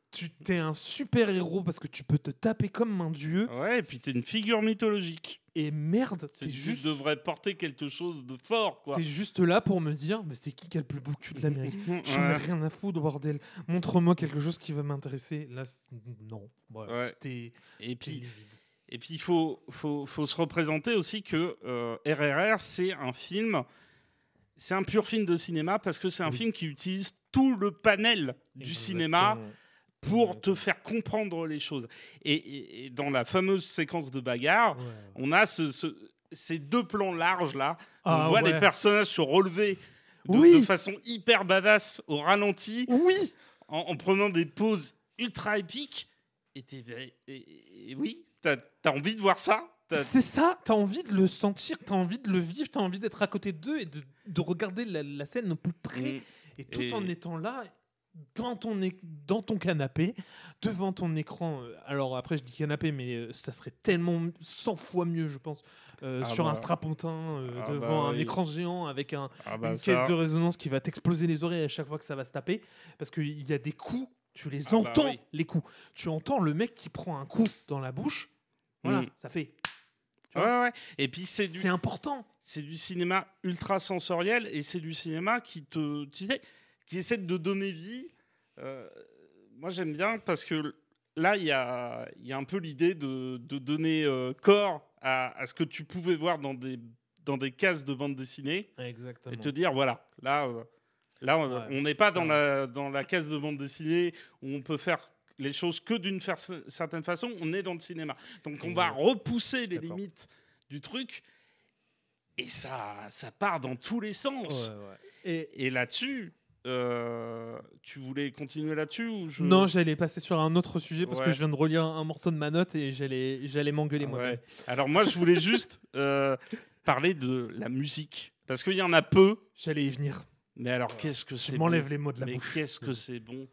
Tu t'es un super héros parce que tu peux te taper comme un dieu. Ouais, et puis t'es une figure mythologique. Et merde, tu devrais porter quelque chose de fort, quoi. T'es juste là pour me dire, mais c'est qui a le plus beau cul de l'Amérique? J'en ai rien à foutre, bordel. Montre-moi quelque chose qui va m'intéresser. Là, non. Et puis il faut se représenter aussi que RRR, c'est un film... C'est un pur film de cinéma parce que c'est un film qui utilise tout le panel du cinéma pour te faire comprendre les choses. Et dans la fameuse séquence de bagarre, on a ces deux plans larges là. On voit les personnages se relever de façon hyper badass au ralenti, en prenant des poses ultra épiques. Et oui, t'as envie de voir ça. C'est ça, t'as envie de le sentir, t'as envie de le vivre, t'as envie d'être à côté d'eux et de regarder la scène au plus près. Et tout en étant là, dans ton canapé, devant ton écran. Alors après, je dis canapé, mais ça serait tellement 100 fois mieux, je pense, sur un strapontin, devant un écran géant avec une caisse de résonance qui va t'exploser les oreilles à chaque fois que ça va se taper. Parce qu'il y a des coups, tu les entends, les coups. Tu entends le mec qui prend un coup dans la bouche. Voilà, ça fait... Ouais. Et puis c'est important. C'est du cinéma ultra sensoriel et c'est du cinéma qui essaie de donner vie. Moi, j'aime bien parce que là, il y a un peu l'idée de donner corps à ce que tu pouvais voir dans des cases de bande dessinée. Exactement. Et te dire, voilà, là, on n'est pas dans la case de bande dessinée où on peut faire les choses que d'une certaine façon. On est dans le cinéma. Donc, on va repousser les limites du truc. Et ça part dans tous les sens. Et là-dessus... tu voulais continuer là-dessus ou Non, j'allais passer sur un autre sujet parce que je viens de relire un morceau de ma note et j'allais m'engueuler moi. Alors moi, je voulais juste parler de la musique parce qu'il y en a peu. J'allais y venir. Mais alors, qu'est-ce que c'est bon. M'enlève les mots de la bouche. Mais qu'est-ce que c'est bon.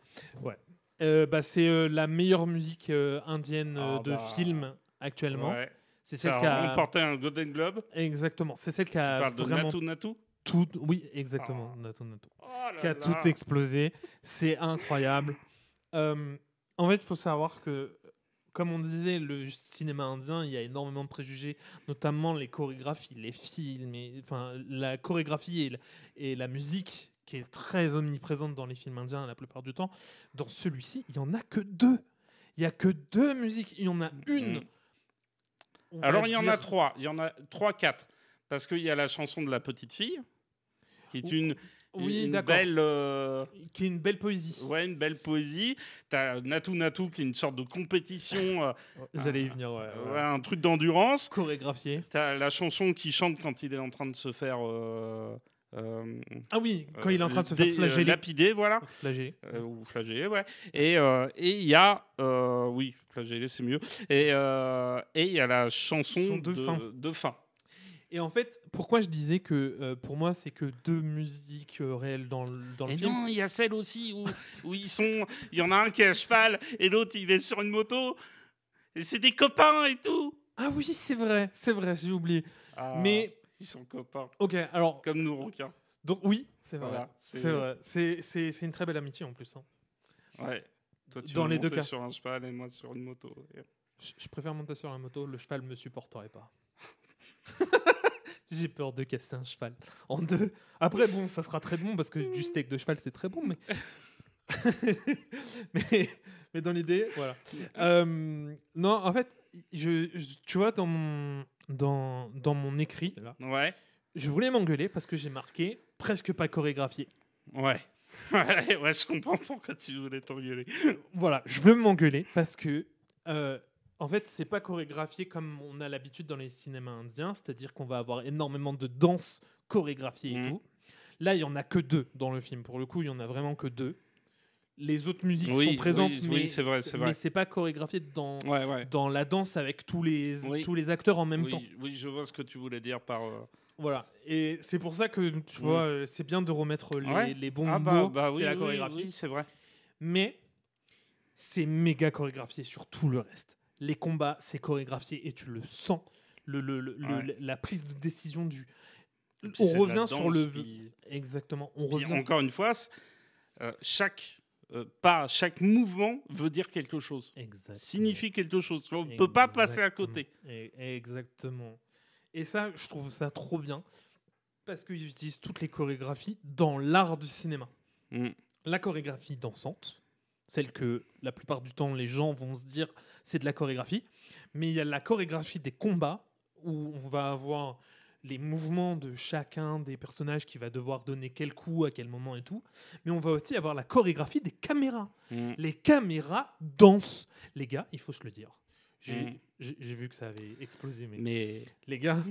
C'est la meilleure musique indienne de film actuellement. C'est celle qui a remporté un Golden Globe. Exactement. C'est celle qui a parle vraiment... de Natu tout, oui, exactement. Natu. Qui a tout explosé. C'est incroyable. En fait, il faut savoir que, comme on disait, le cinéma indien, il y a énormément de préjugés, notamment les chorégraphies, les films, la chorégraphie et la musique, qui est très omniprésente dans les films indiens la plupart du temps. Dans celui-ci, il n'y en a que 2. Il n'y a que 2 musiques. Il y en a une. Alors, il y en a 3. Il y en a 4. Parce qu'il y a la chanson de la petite fille, qui est une belle... qui est une belle poésie. Ouais, une belle poésie. T'as Natu, qui est une sorte de compétition. J'allais y venir, un truc d'endurance. Chorégraphié. T'as la chanson qui chante quand il est en train de se faire... quand il est en train de se faire flageller. Lapider, voilà. Flageller. Ou flageller, ouais. Et il y a... oui, flageller, c'est mieux. Et il y a la chanson de fin. Et en fait, pourquoi je disais que pour moi, c'est que 2 musiques réelles dans le film. Non, il y a celle aussi où ils sont... Il y en a un qui est à cheval et l'autre, il est sur une moto. Et c'est des copains et tout. Ah oui, c'est vrai, j'ai oublié. Mais... Ils sont copains. Ok, alors... Comme nous, requins. Donc oui, c'est vrai. Voilà, c'est vrai. C'est une très belle amitié en plus. Ouais. Toi, tu dans les monter 2 cas. sur un cheval et moi sur une moto. Je préfère monter sur la moto. Le cheval me supporterait pas. J'ai peur de casser un cheval en 2. Après, bon, ça sera très bon parce que du steak de cheval, c'est très bon, mais... mais dans l'idée, voilà. Non, en fait, tu vois, dans mon écrit, là, je voulais m'engueuler parce que j'ai marqué presque pas chorégraphié. Ouais, je comprends pourquoi tu voulais t'engueuler. Voilà, je veux m'engueuler parce que... en fait, c'est pas chorégraphié comme on a l'habitude dans les cinémas indiens, c'est-à-dire qu'on va avoir énormément de danse chorégraphiée et tout. Là, il y en a que 2 dans le film. Pour le coup, il y en a vraiment que 2. Les autres musiques sont présentes, mais c'est pas chorégraphié dans la danse avec tous les acteurs en même temps. Oui, je vois ce que tu voulais dire par... Voilà, et c'est pour ça que tu vois, c'est bien de remettre les bons mots. C'est la chorégraphie. Oui, c'est vrai. Mais c'est méga chorégraphié sur tout le reste. Les combats, c'est chorégraphié et tu le sens. La prise de décision du... On revient sur le... Exactement. On revient... Encore une fois, chaque mouvement veut dire quelque chose. Exactement. Signifie quelque chose. On ne peut pas passer à côté. Exactement. Et ça, je trouve ça trop bien parce qu'ils utilisent toutes les chorégraphies dans l'art du cinéma. La chorégraphie dansante, celle que la plupart du temps les gens vont se dire c'est de la chorégraphie, mais il y a la chorégraphie des combats où on va avoir les mouvements de chacun des personnages qui va devoir donner quel coup à quel moment et tout, mais on va aussi avoir la chorégraphie des caméras. Les caméras dansent. Les gars, il faut se le dire. J'ai vu que ça avait explosé, mais les gars,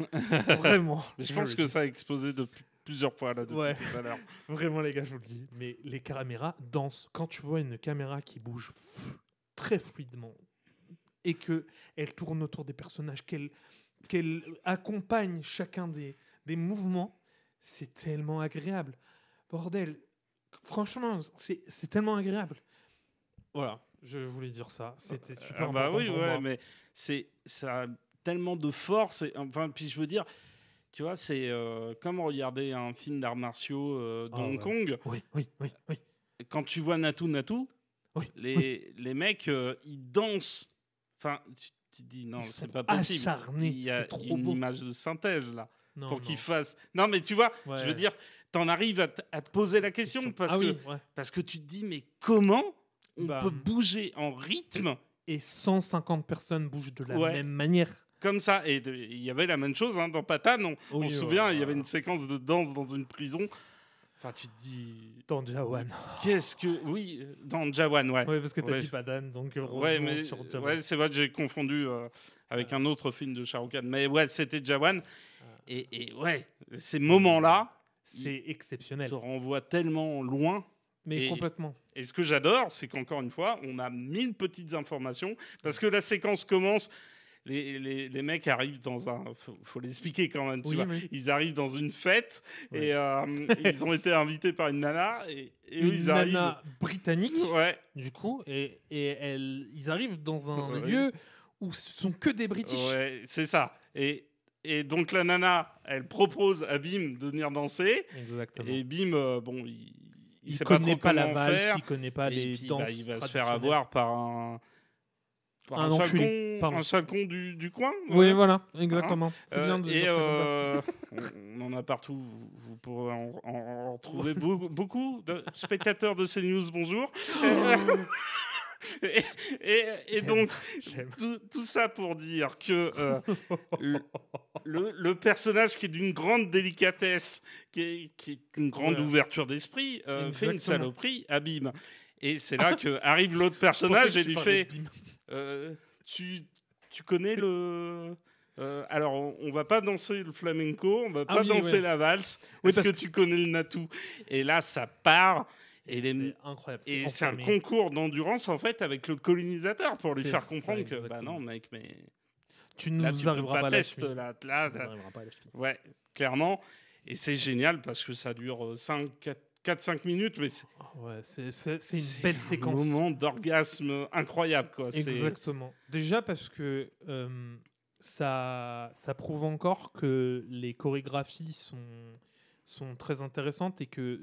vraiment. Mais je pense que ça a explosé depuis plusieurs fois là, depuis tout à l'heure. Vraiment, les gars, je vous le dis. Mais les caméras dansent. Quand tu vois une caméra qui bouge très fluidement et qu'elle tourne autour des personnages, qu'elle accompagne chacun des mouvements, c'est tellement agréable. Bordel, franchement, c'est tellement agréable. Voilà, je voulais dire ça. C'était super important pour moi. Mais ça a tellement de force. Enfin, puis je veux dire, tu vois, c'est comme regarder un film d'arts martiaux de Hong Kong. Oui. Quand tu vois Natu, les mecs, ils dansent. Enfin, tu te dis, non, c'est pas possible. Acharnés, il y a une image de synthèse, là. Non, pour qu'ils fassent... Non, mais tu vois, je veux dire, t'en arrives à te poser la question parce que tu te dis, mais comment on peut bouger en rythme et 150 personnes bougent de la même manière. Comme ça. Et il y avait la même chose dans Patane. On se souvient, il y avait une séquence de danse dans une prison. Enfin, tu te dis... Dans Jawan. Qu'est-ce que... Oui, dans Jawan, ouais. Oui, parce que t'as dit Patane, donc... mais c'est vrai que j'ai confondu avec un autre film de Shah Rukh Khan. Mais ouais, c'était Jawan. Et ouais, ces moments-là... C'est exceptionnel. Te renvoient tellement loin. Mais complètement. Et ce que j'adore, c'est qu'encore une fois, on a 1000 petites informations. Parce que la séquence commence... Les mecs arrivent dans un... Faut l'expliquer quand même, tu vois. Oui. Ils arrivent dans une fête et ils ont été invités par une nana. Et une nana britannique, du coup. Et ils arrivent dans un lieu où ce sont que des British. Ouais, c'est ça. Et donc la nana, elle propose à Bim de venir danser. Exactement. Et Bim, il sait pas trop comment la valse, faire. Il connaît pas les danses il va se faire avoir par un sale con du coin. Oui, voilà, exactement. C'est bien de dire ça comme ça. On en a partout. Vous pourrez en retrouver beaucoup de spectateurs de CNews. Bonjour. Et donc, tout ça pour dire que le personnage qui est d'une grande délicatesse, qui est une grande ouverture d'esprit, fait une saloperie à Bim. Et c'est là qu'arrive l'autre personnage et lui fait... tu connais le... alors, on va pas danser le flamenco, on va pas danser la valse. Est-ce que tu connais le Natu? Et là, ça part. C'est incroyable. Et c'est un concours d'endurance, en fait, avec le colonisateur pour lui faire comprendre que, bah non, mec, mais... Tu nous arriveras pas à la cheville. Ouais, clairement. Et c'est génial parce que ça dure 4-5 minutes, mais c'est une belle séquence. Un moment d'orgasme incroyable, quoi. Exactement. Déjà parce que ça prouve encore que les chorégraphies sont très intéressantes et que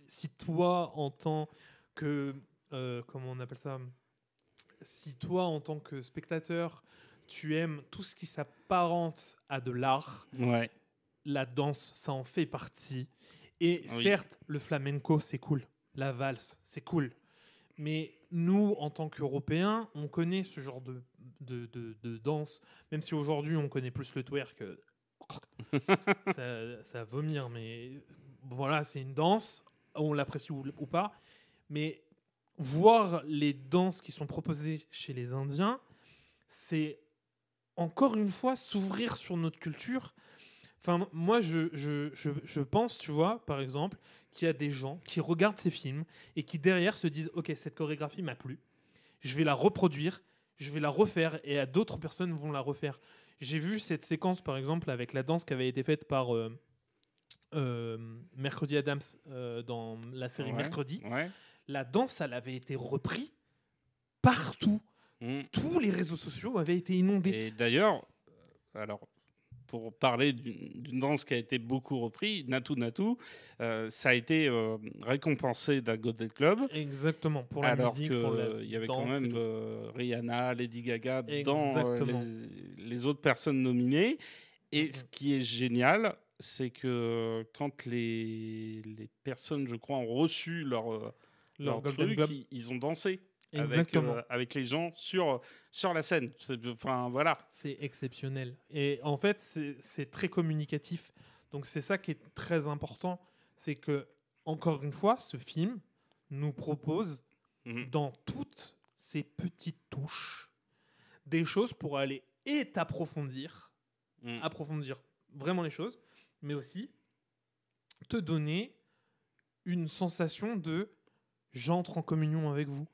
si toi, en tant que... comment on appelle ça ? Si toi, en tant que spectateur, tu aimes tout ce qui s'apparente à de l'art, la danse, ça en fait partie. Et certes, le flamenco, c'est cool. La valse, c'est cool. Mais nous, en tant qu'Européens, on connaît ce genre de danse. Même si aujourd'hui, on connaît plus le twerk. Ça vomir. Mais voilà, c'est une danse. On l'apprécie ou pas. Mais voir les danses qui sont proposées chez les Indiens, c'est encore une fois s'ouvrir sur notre culture. Enfin, moi, je pense, tu vois, par exemple, qu'il y a des gens qui regardent ces films et qui, derrière, se disent « Ok, cette chorégraphie m'a plu. Je vais la reproduire, je vais la refaire et d'autres personnes vont la refaire. » J'ai vu cette séquence, par exemple, avec la danse qui avait été faite par Mercredi Adams dans la série Mercredi. La danse, elle avait été reprise partout. Tous les réseaux sociaux avaient été inondés. Et d'ailleurs, alors... Pour parler d'une danse qui a été beaucoup reprise, Natu, ça a été récompensé d'un Golden Club. Exactement, pour la musique, pour la il y avait quand même Rihanna, Lady Gaga dans les autres personnes nominées. Et ce qui est génial, c'est que quand les personnes, je crois, ont reçu leur truc, ils ont dansé. Avec les gens sur la scène. Enfin, voilà. C'est exceptionnel. Et en fait, c'est très communicatif. Donc, c'est ça qui est très important. C'est que, encore une fois, ce film nous propose, dans toutes ces petites touches, des choses pour aller et approfondir vraiment les choses, mais aussi te donner une sensation de « j'entre en communion avec vous ».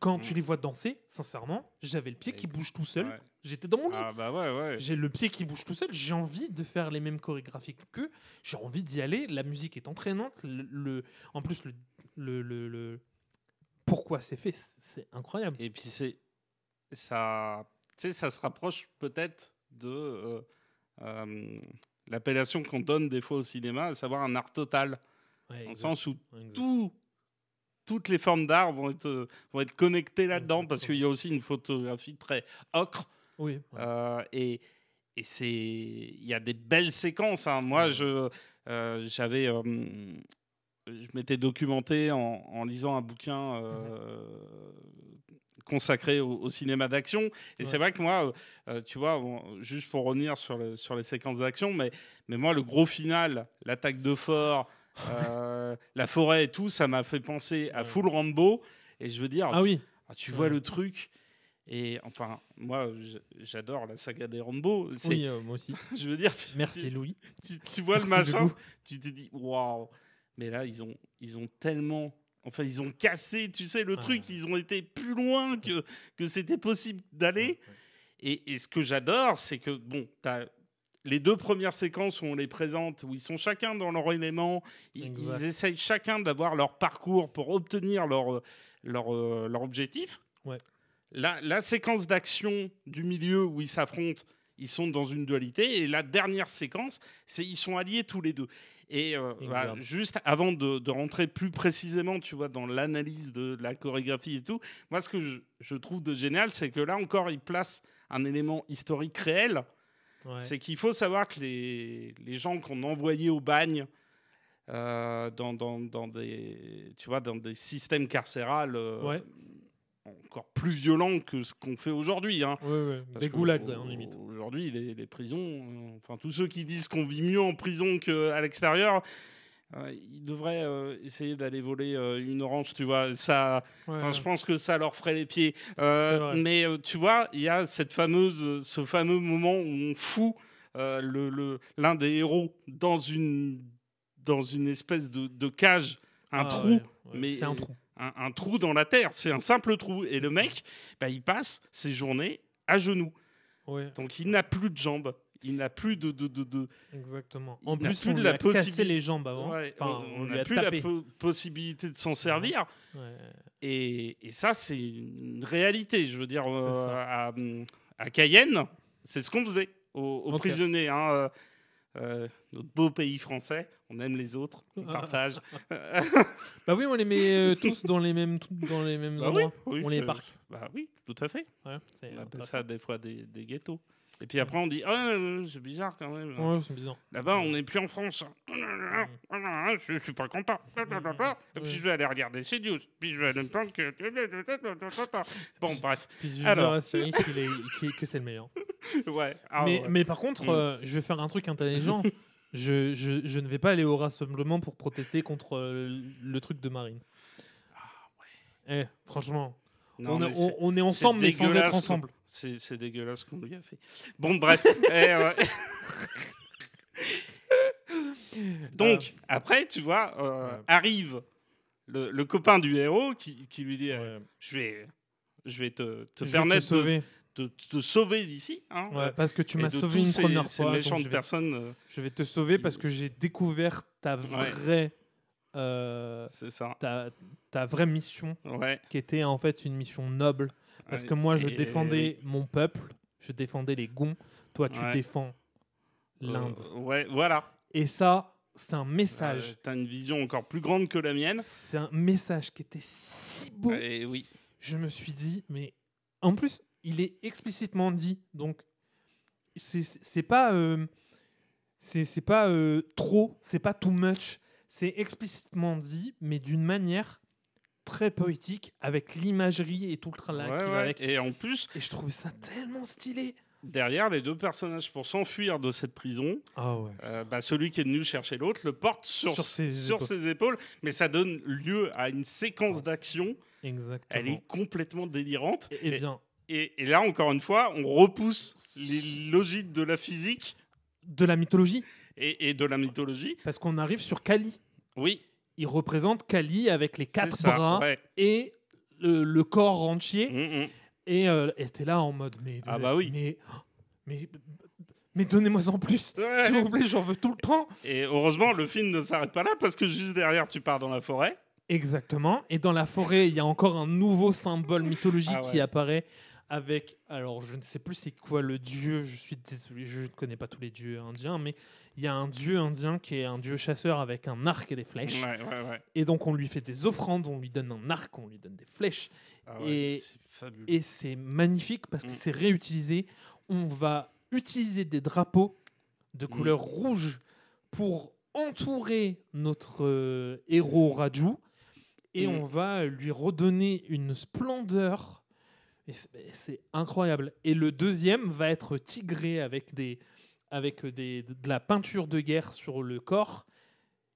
Quand tu les vois danser, sincèrement, j'avais le pied qui bouge tout seul J'étais dans mon lit. Ah bah ouais. J'ai le pied qui bouge tout seul. J'ai envie de faire les mêmes chorégraphies qu'eux. J'ai envie d'y aller. La musique est entraînante. En plus, pourquoi c'est fait, c'est incroyable. Et puis ça se rapproche peut-être de l'appellation qu'on donne des fois au cinéma, à savoir un art total. Ouais, dans le sens où toutes les formes d'art vont être connectées là-dedans, parce qu'il y a aussi une photographie très ocre. Oui. Et il y a des belles séquences. Hein. Moi, je m'étais documenté en lisant un bouquin consacré au cinéma d'action. Et c'est vrai que moi, tu vois, juste pour revenir sur les séquences d'action, mais moi, le gros final, l'attaque de fort, la forêt et tout, ça m'a fait penser à Full Rambo. Et je veux dire, tu vois le truc. Et enfin, moi, j'adore la saga des Rambo. Oui, moi aussi. Je veux dire, merci Louis. Tu vois le machin, tu te dis waouh. Mais là, ils ont tellement, enfin, ils ont cassé, tu sais, le truc. Ils ont été plus loin que c'était possible d'aller. Et ce que j'adore, c'est que bon, t'as les 2 premières séquences où on les présente, où ils sont chacun dans leur élément. Ils essayent chacun d'avoir leur parcours pour obtenir leur objectif. Ouais. La séquence d'action du milieu où ils s'affrontent, ils sont dans une dualité. Et la dernière séquence, ils sont alliés tous les deux. Et juste avant de rentrer plus précisément, tu vois, dans l'analyse de la chorégraphie et tout, moi, ce que je trouve de génial, c'est que là encore, ils placent un élément historique réel. Ouais. C'est qu'il faut savoir que les gens qu'on envoyait au bagne dans des systèmes carcérales encore plus violent que ce qu'on fait aujourd'hui. Hein. Des goulags, en limite. Aujourd'hui, les prisons, enfin tous ceux qui disent qu'on vit mieux en prison qu'à l'extérieur, ils devraient essayer d'aller voler une orange, tu vois. Ça, je pense que ça leur ferait les pieds. Mais tu vois, il y a ce fameux moment où on fout l'un des héros dans une espèce de cage, un trou. Mais c'est un trou. Un trou dans la terre, c'est un simple trou. Et le mec, il passe ses journées à genoux. Donc il n'a plus de jambes. Il n'a plus de... Exactement. En plus, on lui a cassé les jambes avant. On n'a plus la possibilité de s'en servir. Et ça, c'est une réalité. Je veux dire, à Cayenne, c'est ce qu'on faisait aux prisonniers. Hein, notre beau pays français, on aime les autres, on partage. Bah oui, on les met tous dans les mêmes endroits. Oui, on les parque. Bah oui, tout à fait. On appelle ça des fois des ghettos. Et puis après, on dit c'est bizarre quand même. Ouais, c'est bizarre. Là-bas, on n'est plus en France. Je suis pas content. Et puis je vais aller regarder CNews. Puis je vais aller me plaindre que. Bon, bref. Puis je vais dire à Cyril que c'est le meilleur. Mais par contre, je vais faire un truc intelligent. Je ne vais pas aller au rassemblement pour protester contre le truc de Marine. Franchement, on est ensemble mais sans être ensemble. C'est dégueulasse qu'on lui a fait. Bon, bref. Donc, après, tu vois, arrive le copain du héros qui lui dit je vais te permettre de te sauver d'ici. Hein, parce que tu m'as sauvé une première fois. Méchantes personnes. Je vais te sauver parce que j'ai découvert ta vraie... c'est ça. Ta vraie mission, qui était en fait une mission noble. Parce que moi, je défendais mon peuple, je défendais les Gonds. Toi, tu défends l'Inde. Voilà. Et ça, c'est un message. T'as une vision encore plus grande que la mienne. C'est un message qui était si beau. Et oui. Je me suis dit, mais en plus, il est explicitement dit. Donc, c'est pas trop, c'est pas too much. C'est explicitement dit, mais d'une manière très poétique, avec l'imagerie et tout le tralala qui va avec. Et en plus... Et je trouvais ça tellement stylé. Derrière, les 2 personnages, pour s'enfuir de cette prison, celui qui est venu chercher l'autre le porte sur ses épaules. Mais ça donne lieu à une séquence d'action. Exactement. Elle est complètement délirante. Et là, encore une fois, on repousse les logiques de la physique. De la mythologie. Et de la mythologie. Parce qu'on arrive sur Kali. Oui. Il représente Kali avec les 4 bras et le corps entier. Et elle était là en mode mais donnez-moi en plus, s'il vous plaît, j'en veux tout le temps. Et heureusement, le film ne s'arrête pas là parce que juste derrière, tu pars dans la forêt. Exactement. Et dans la forêt, il y a encore un nouveau symbole mythologique qui apparaît avec, alors je ne sais plus c'est quoi le dieu, je suis désolé, je ne connais pas tous les dieux indiens, mais il y a un dieu indien qui est un dieu chasseur avec un arc et des flèches. Et donc on lui fait des offrandes, on lui donne un arc, on lui donne des flèches. C'est fabuleux. Et c'est magnifique parce que c'est réutilisé. On va utiliser des drapeaux de couleur rouge pour entourer notre héros Raju. Et on va lui redonner une splendeur. Et c'est incroyable. Et le deuxième va être tigré avec de la peinture de guerre sur le corps.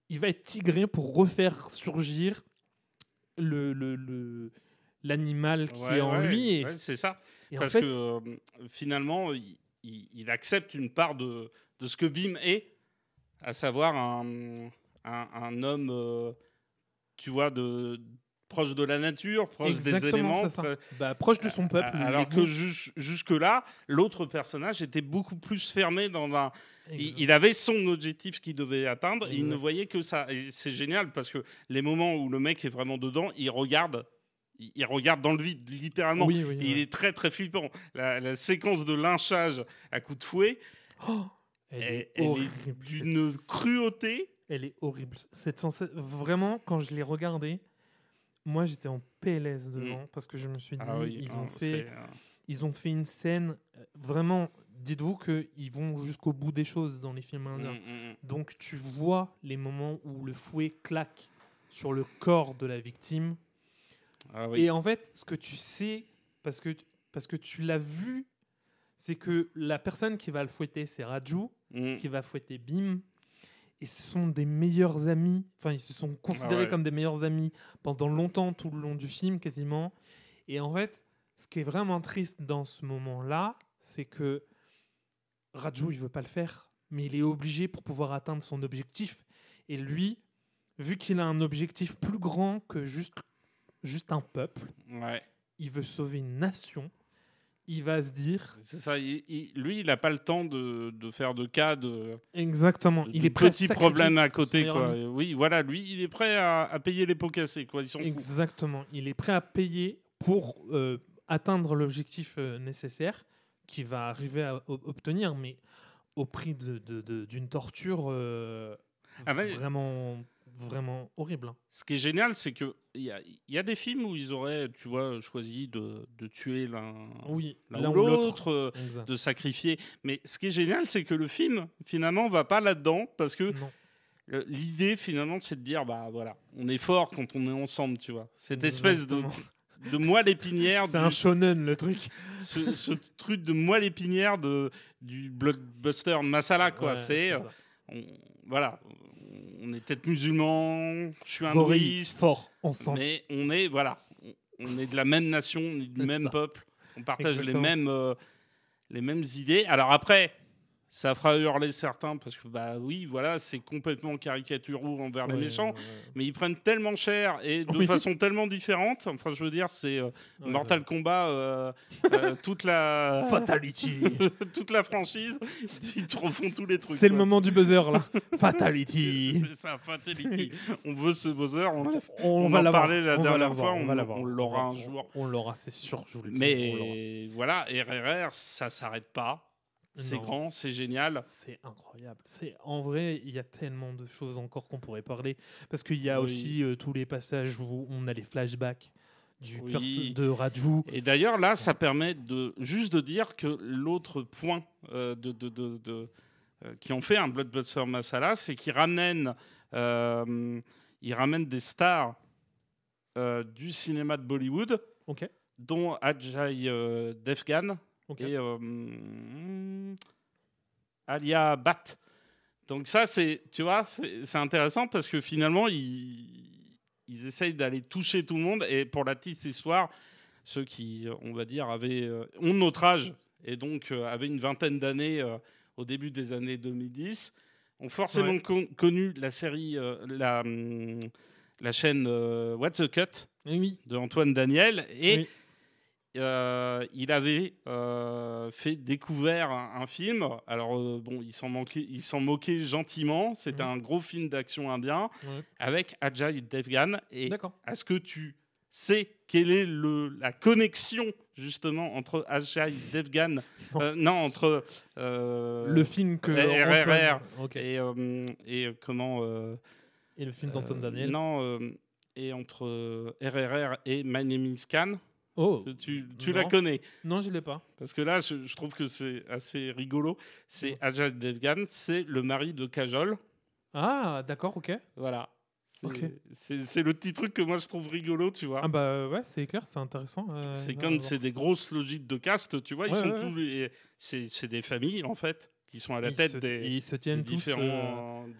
Il va être tigré pour refaire surgir l'animal qui est en lui. Et c'est ça. Parce que finalement, il accepte une part de ce que Bim est, à savoir un homme... tu vois, proche de la nature, proche des éléments. Proche de son peuple. Alors que jusque-là, l'autre personnage était beaucoup plus fermé dans un... Il avait son objectif qu'il devait atteindre, et il ne voyait que ça. Et c'est génial, parce que les moments où le mec est vraiment dedans, il regarde dans le vide, littéralement. Il est très, très flippant. La séquence de lynchage à coups de fouet, elle est d'une cruauté. Elle est horrible. Vraiment, quand je l'ai regardée, moi j'étais en PLS devant parce que je me suis dit, ils ont fait une scène. Vraiment, dites-vous qu'ils vont jusqu'au bout des choses dans les films indiens. Donc tu vois les moments où le fouet claque sur le corps de la victime. Et en fait, ce que tu sais, parce que tu l'as vu, c'est que la personne qui va le fouetter, c'est Raju, qui va fouetter Bim. Et ce sont des meilleurs amis. Enfin, ils se sont considérés comme des meilleurs amis pendant longtemps, tout le long du film, quasiment. Et en fait, ce qui est vraiment triste dans ce moment-là, c'est que Raju, il veut pas le faire, mais il est obligé pour pouvoir atteindre son objectif. Et lui, vu qu'il a un objectif plus grand que juste un peuple, il veut sauver une nation. Il va se dire... C'est ça, lui, il n'a pas le temps de faire de cas de... Exactement. Il est prêt petits problèmes à côté, quoi. Oui, voilà, lui, il est prêt à payer les pots cassés, quoi. Exactement. Il est prêt à payer pour atteindre l'objectif nécessaire qu'il va arriver à obtenir, mais au prix d'une torture vraiment horrible. Ce qui est génial, c'est qu'il y a des films où ils auraient, tu vois, choisi de tuer l'un ou l'autre, de sacrifier. Mais ce qui est génial, c'est que le film, finalement, va pas là-dedans, parce que l'idée, finalement, c'est de dire, bah voilà, on est fort quand on est ensemble, tu vois. Cette espèce de moelle épinière. C'est un shonen, le truc. Ce truc de moelle épinière du blockbuster masala, quoi. Voilà. On est peut-être musulmans, je suis hindouiste, fort, ensemble. Mais on est de la même nation, on est du même peuple, on partage les mêmes idées. Alors après, ça fera hurler certains parce que c'est complètement caricatureux envers les méchants, mais ils prennent tellement cher et de façon tellement différente. Enfin, je veux dire, c'est Mortal Kombat, toute la Fatality, toute la franchise, ils te refont tous les trucs. C'est le moment du buzzer là. Fatality. C'est ça, Fatality. On veut ce buzzer. On va en parler la dernière fois. On l'aura un jour. On l'aura, c'est sûr. Je vous le dis. Mais voilà, RRR, ça s'arrête pas. C'est grand, c'est génial. C'est incroyable. En vrai, il y a tellement de choses encore qu'on pourrait parler. Parce qu'il y a aussi tous les passages où on a les flashbacks de Raju. Et d'ailleurs, là, ça permet juste de dire que l'autre point qui ont fait un blockbuster masala, c'est qu'ils ramènent des stars du cinéma de Bollywood, dont Ajay Devgan. Et Alia Bhatt. Donc ça, c'est intéressant parce que finalement, ils essayent d'aller toucher tout le monde. Et pour la petite histoire, ceux qui, on va dire, ont notre âge et donc avaient une vingtaine d'années au début des années 2010, ont forcément connu la série, la chaîne What's the Cut de Antoine Daniel. Et il avait fait découvert un film. Alors, bon, il s'en moquait gentiment. C'était un gros film d'action indien avec Ajay Devgan. Et est-ce que tu sais quelle est la connexion, justement, entre Ajay Devgan... entre... le film que... RRR et comment... et le film d'Anton Daniel. Et entre RRR et My Name is Khan. Oh, tu la connais? Non, je ne l'ai pas. Parce que là, je trouve que c'est assez rigolo. C'est Ajay Devgan, c'est le mari de Kajol. Ah, d'accord, ok. Voilà. C'est le petit truc que moi je trouve rigolo, tu vois. Ah bah ouais, c'est clair, c'est intéressant. C'est comme c'est des grosses logiques de caste, tu vois. Ils sont tous c'est des familles en fait qui sont à la tête des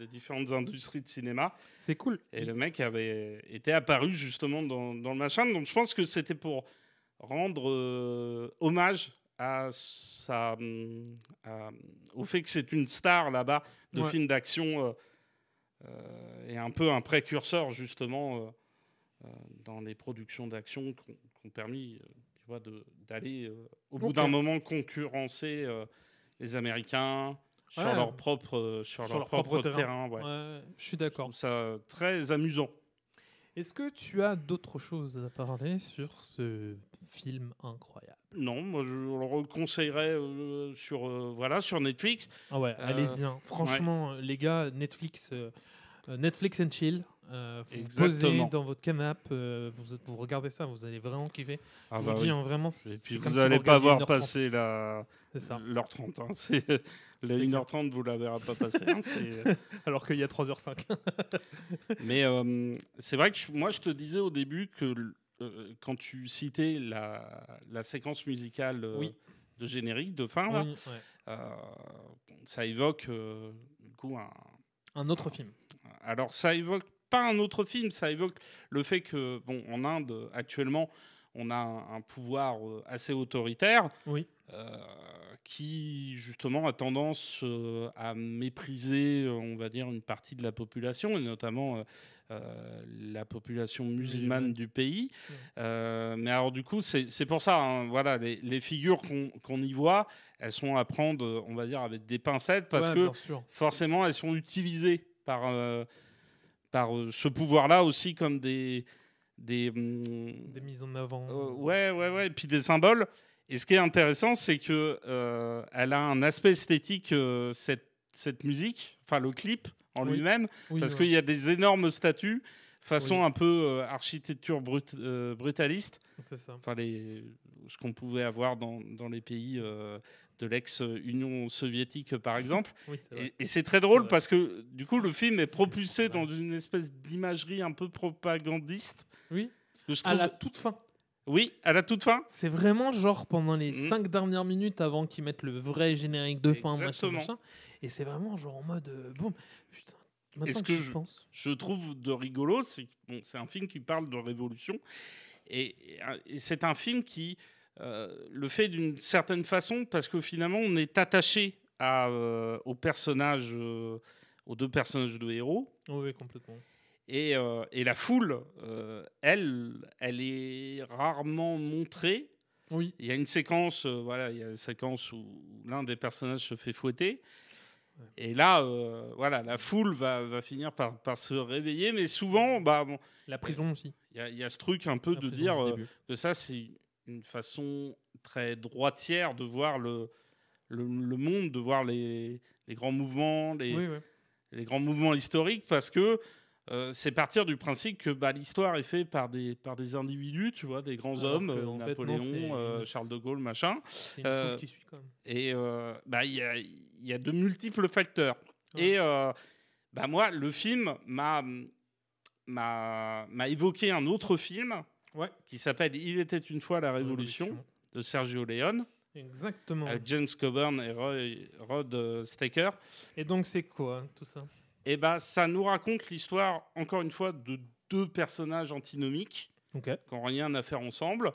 différentes industries de cinéma. C'est cool. Et le mec avait été apparu justement dans le machin. Donc je pense que c'était pour rendre hommage au fait que c'est une star là-bas de films d'action et un peu un précurseur justement dans les productions d'action qui ont permis tu vois, d'aller au bout d'un moment concurrencer les Américains sur leur propre terrain. Je suis d'accord. Je trouve ça très amusant. Est-ce que tu as d'autres choses à parler sur ce film incroyable? Non, moi je le reconseillerais sur Netflix. Ah ouais, allez-y. Franchement, les gars, Netflix and chill. Vous posez dans votre canapé, vous regardez ça, vous allez vraiment kiffer. Je vous dis, vraiment. Et puis vous n'allez pas voir passer l'heure 30. Hein. La 1h30, vous ne la verrez pas passer. Hein, alors qu'il y a 3h05. Mais c'est vrai que moi, je te disais au début que quand tu citais la séquence musicale de générique, de fin, ça évoque du coup un autre film. Alors, ça évoque pas un autre film, ça évoque le fait que, en Inde, actuellement, on a un pouvoir assez autoritaire. Oui. Qui justement a tendance à mépriser, on va dire, une partie de la population, et notamment la population musulmane du pays. Mais alors du coup, c'est pour ça, hein, voilà, les figures qu'on y voit, elles sont à prendre, on va dire, avec des pincettes, parce que forcément, elles sont utilisées par ce pouvoir-là aussi comme des mises en avant. Et puis des symboles. Et ce qui est intéressant, c'est que elle a un aspect esthétique, cette musique, enfin le clip en lui-même, parce qu'il y a des énormes statues, façon un peu architecture brutaliste. C'est ça. Enfin, ce qu'on pouvait avoir dans les pays de l'ex-Union soviétique, par exemple. Et c'est très drôle parce que du coup, le film est propulsé dans une espèce d'imagerie un peu propagandiste. Oui. À la toute fin. Oui, à la toute fin. C'est vraiment genre pendant les 5 dernières minutes avant qu'ils mettent le vrai générique de fin, machin. Et c'est vraiment genre en mode boum. Putain. Et ce que je trouve de rigolo, c'est que c'est un film qui parle de révolution. Et c'est un film qui le fait d'une certaine façon parce que finalement, on est attaché aux personnages, aux deux personnages de héros. Oui, complètement. Et la foule, elle est rarement montrée. Oui. Il y a une séquence, il y a une séquence où l'un des personnages se fait fouetter. Ouais. Et là, la foule va finir par se réveiller, mais souvent, la prison aussi. Il y a ce truc un peu de dire que ça, c'est une façon très droitière de voir le monde, de voir les grands mouvements, les grands mouvements historiques, parce que c'est partir du principe que l'histoire est faite par des individus, tu vois, des grands hommes, Napoléon, Charles de Gaulle, machin. C'est une foule qui suit quand même. Et il y a de multiples facteurs. Ouais. Et moi, le film m'a évoqué un autre film qui s'appelle Il était une fois la Révolution de Sergio Leone. Exactement. Avec James Coburn et Rod Steiger. Et donc, c'est quoi tout ça ? Et ça nous raconte l'histoire, encore une fois, de deux personnages antinomiques qui n'ont rien à faire ensemble.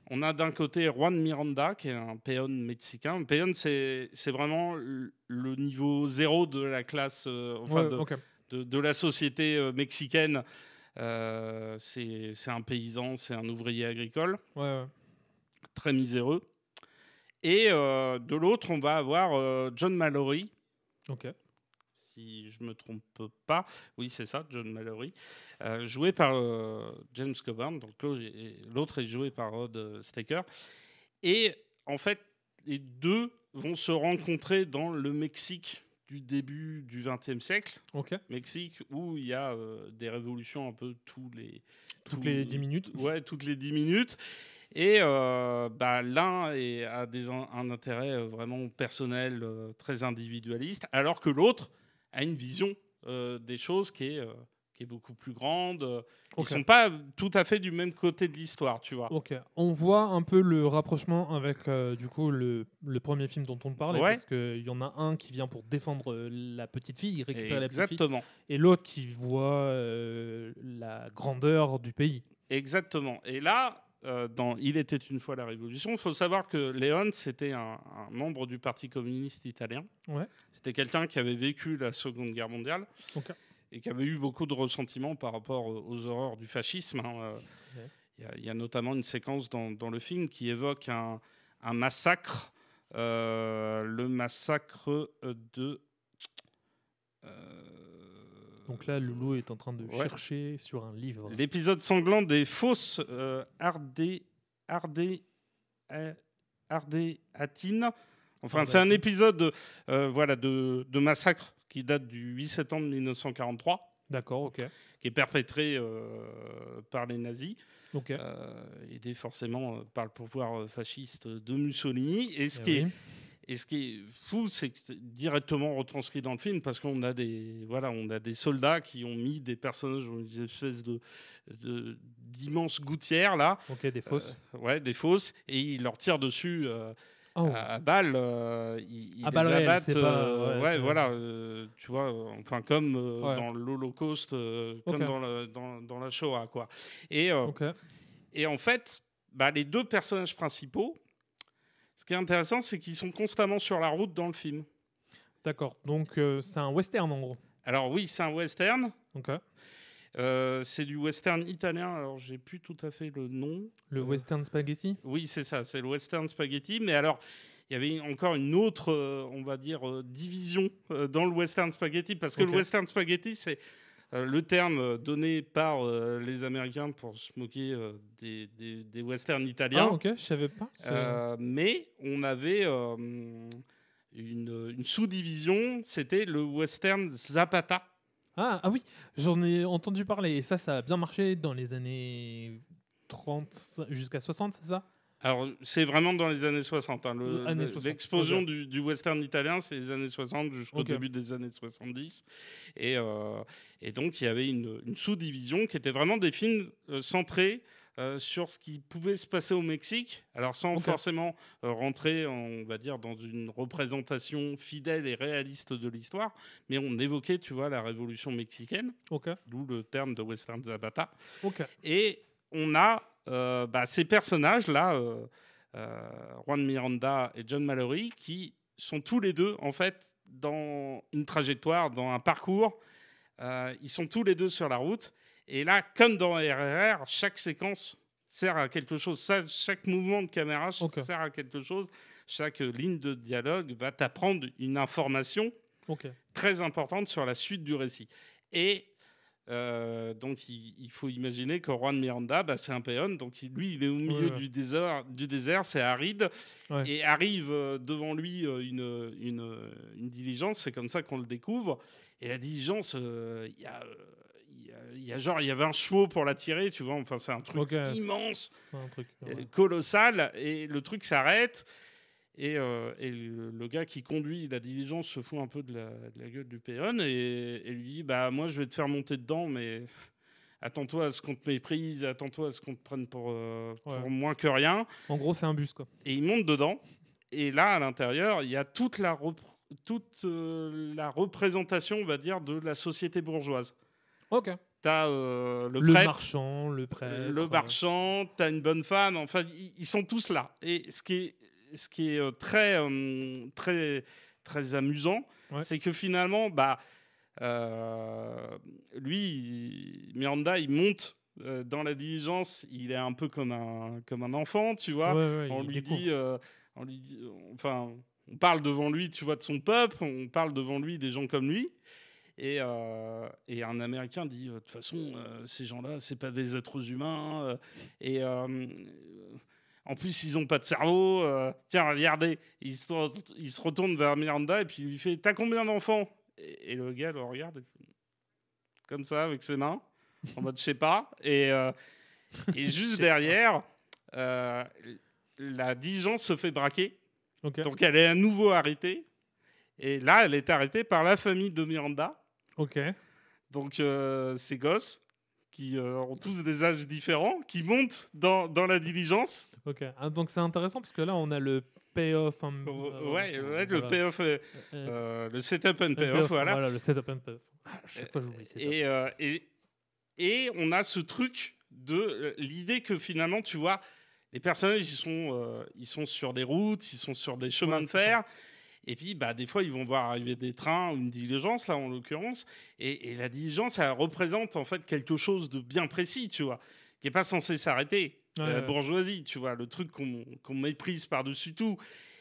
On a d'un côté Juan Miranda, qui est un peón mexicain. Un peón, c'est vraiment le niveau zéro de la classe, de la société mexicaine. C'est un paysan, c'est un ouvrier agricole. très miséreux. Et de l'autre, on va avoir John Mallory. Ok. Si je ne me trompe pas. Oui, c'est ça, John Mallory. Joué par James Coburn. Donc l'autre est joué par Rod Steiger. Et en fait, les deux vont se rencontrer dans le Mexique du début du XXe siècle. Ok. Mexique où il y a des révolutions un peu toutes les 10 minutes. Ouais, toutes les 10 minutes. Et l'un a un intérêt vraiment personnel, très individualiste, alors que l'autre a une vision des choses qui est beaucoup plus grande. Ils ne sont pas tout à fait du même côté de l'histoire, tu vois. Ok. On voit un peu le rapprochement avec du coup le premier film dont on parlait, parce qu'il y en a un qui vient pour défendre la petite fille, récupérer la petite fille, et l'autre qui voit la grandeur du pays. Exactement. Et là, dans Il était une fois la Révolution, il faut savoir que Léon, c'était un membre du Parti communiste italien. Ouais. C'était quelqu'un qui avait vécu la Seconde Guerre mondiale et qui avait eu beaucoup de ressentiments par rapport aux horreurs du fascisme. Il y a notamment une séquence dans le film qui évoque un massacre, le massacre de... Donc là, Loulou est en train de chercher sur un livre. L'épisode sanglant des fosses Ardéatines. Enfin, c'est un épisode de massacre qui date du 8 septembre 1943. D'accord, ok. Qui est perpétré par les nazis. Okay. Aidé forcément par le pouvoir fasciste de Mussolini. Et ce qui est fou, c'est que c'est directement retranscrit dans le film parce qu'on a des soldats qui ont mis des personnages dans une espèce d'immenses gouttières là. Ok, des fosses. Des fosses, et ils leur tirent dessus à balles. Ils les abattent. Tu vois, enfin comme dans l'Holocauste, comme dans la Shoah, quoi. Et en fait, les deux personnages principaux. Ce qui est intéressant, c'est qu'ils sont constamment sur la route dans le film. D'accord. Donc, c'est un western, en gros. Alors oui, c'est un western. Ok. C'est du western italien. Alors, j'ai plus tout à fait le nom. Le western spaghetti ? Oui, c'est ça. C'est le western spaghetti. Mais alors, il y avait encore une autre, on va dire, division dans le western spaghetti. Parce que le western spaghetti, c'est le terme donné par les Américains pour se moquer des westerns italiens. Ah, ok, je savais pas. Mais on avait une sous-division, c'était le western Zapata. Ah oui, j'en ai entendu parler. Et ça a bien marché dans les années 30 jusqu'à 60, c'est ça ? Alors, c'est vraiment dans les années 60. L'explosion du western italien, c'est les années 60 jusqu'au début des années 70. Et donc, il y avait une sous-division qui était vraiment des films centrés sur ce qui pouvait se passer au Mexique. Alors, sans forcément rentrer, on va dire, dans une représentation fidèle et réaliste de l'histoire. Mais on évoquait, tu vois, la révolution mexicaine. D'où le terme de western Zapata. Et on a... ces personnages-là, Juan Miranda et John Mallory, qui sont tous les deux, en fait, dans une trajectoire, dans un parcours. Ils sont tous les deux sur la route. Et là, comme dans RRR, chaque séquence sert à quelque chose. Chaque mouvement de caméra sert à quelque chose. Chaque ligne de dialogue va t'apprendre une information très importante sur la suite du récit. Et... donc il faut imaginer que Juan Miranda, c'est un péon, donc lui il est au milieu du désert, c'est aride, et arrive devant lui une diligence, c'est comme ça qu'on le découvre, et la diligence, il y avait un cheval pour la tirer, tu vois, enfin c'est un truc immense, colossal, et le truc s'arrête. Et le gars qui conduit la diligence se fout un peu de la gueule du péon et lui dit moi je vais te faire monter dedans, mais attends-toi à ce qu'on te méprise, attends-toi à ce qu'on te prenne pour moins que rien. En gros, c'est un bus, quoi. Et il monte dedans, et là à l'intérieur il y a toute la représentation, on va dire, de la société bourgeoise. T'as le prêtre, marchand, le prêtre, le marchand, t'as une bonne femme, enfin ils sont tous là. Et ce qui est très, très, très amusant, c'est que finalement, lui, Miranda, il monte dans la diligence, il est un peu comme un enfant, tu vois. On lui dit, enfin, on parle devant lui, tu vois, de son peuple, on parle devant lui des gens comme lui. Et un Américain dit, de toute façon, ces gens-là, c'est pas des êtres humains. En plus, ils n'ont pas de cerveau. Tiens, regardez. Il se retourne vers Miranda et puis il lui fait, t'as combien d'enfants ? Et le gars le regarde comme ça, avec ses mains, en mode, je sais pas. Et juste derrière, la diligence se fait braquer. Okay. Donc, elle est à nouveau arrêtée. Et là, elle est arrêtée par la famille de Miranda. Ok. Donc, ces gosses qui ont tous des âges différents, qui montent dans la diligence. Ok. Donc, c'est intéressant parce que là, on a le payoff. Le payoff, le setup and payoff. Voilà, le setup and payoff. À chaque fois, j'oublie setup. Et on a ce truc de l'idée que finalement, tu vois, les personnages, ils sont sur des routes, ils sont sur des chemins de fer. Ça. Et puis, des fois, ils vont voir arriver des trains ou une diligence, là, en l'occurrence. Et la diligence, elle représente, en fait, quelque chose de bien précis, tu vois, qui n'est pas censé s'arrêter. La bourgeoisie, tu vois, le truc qu'on méprise par-dessus tout.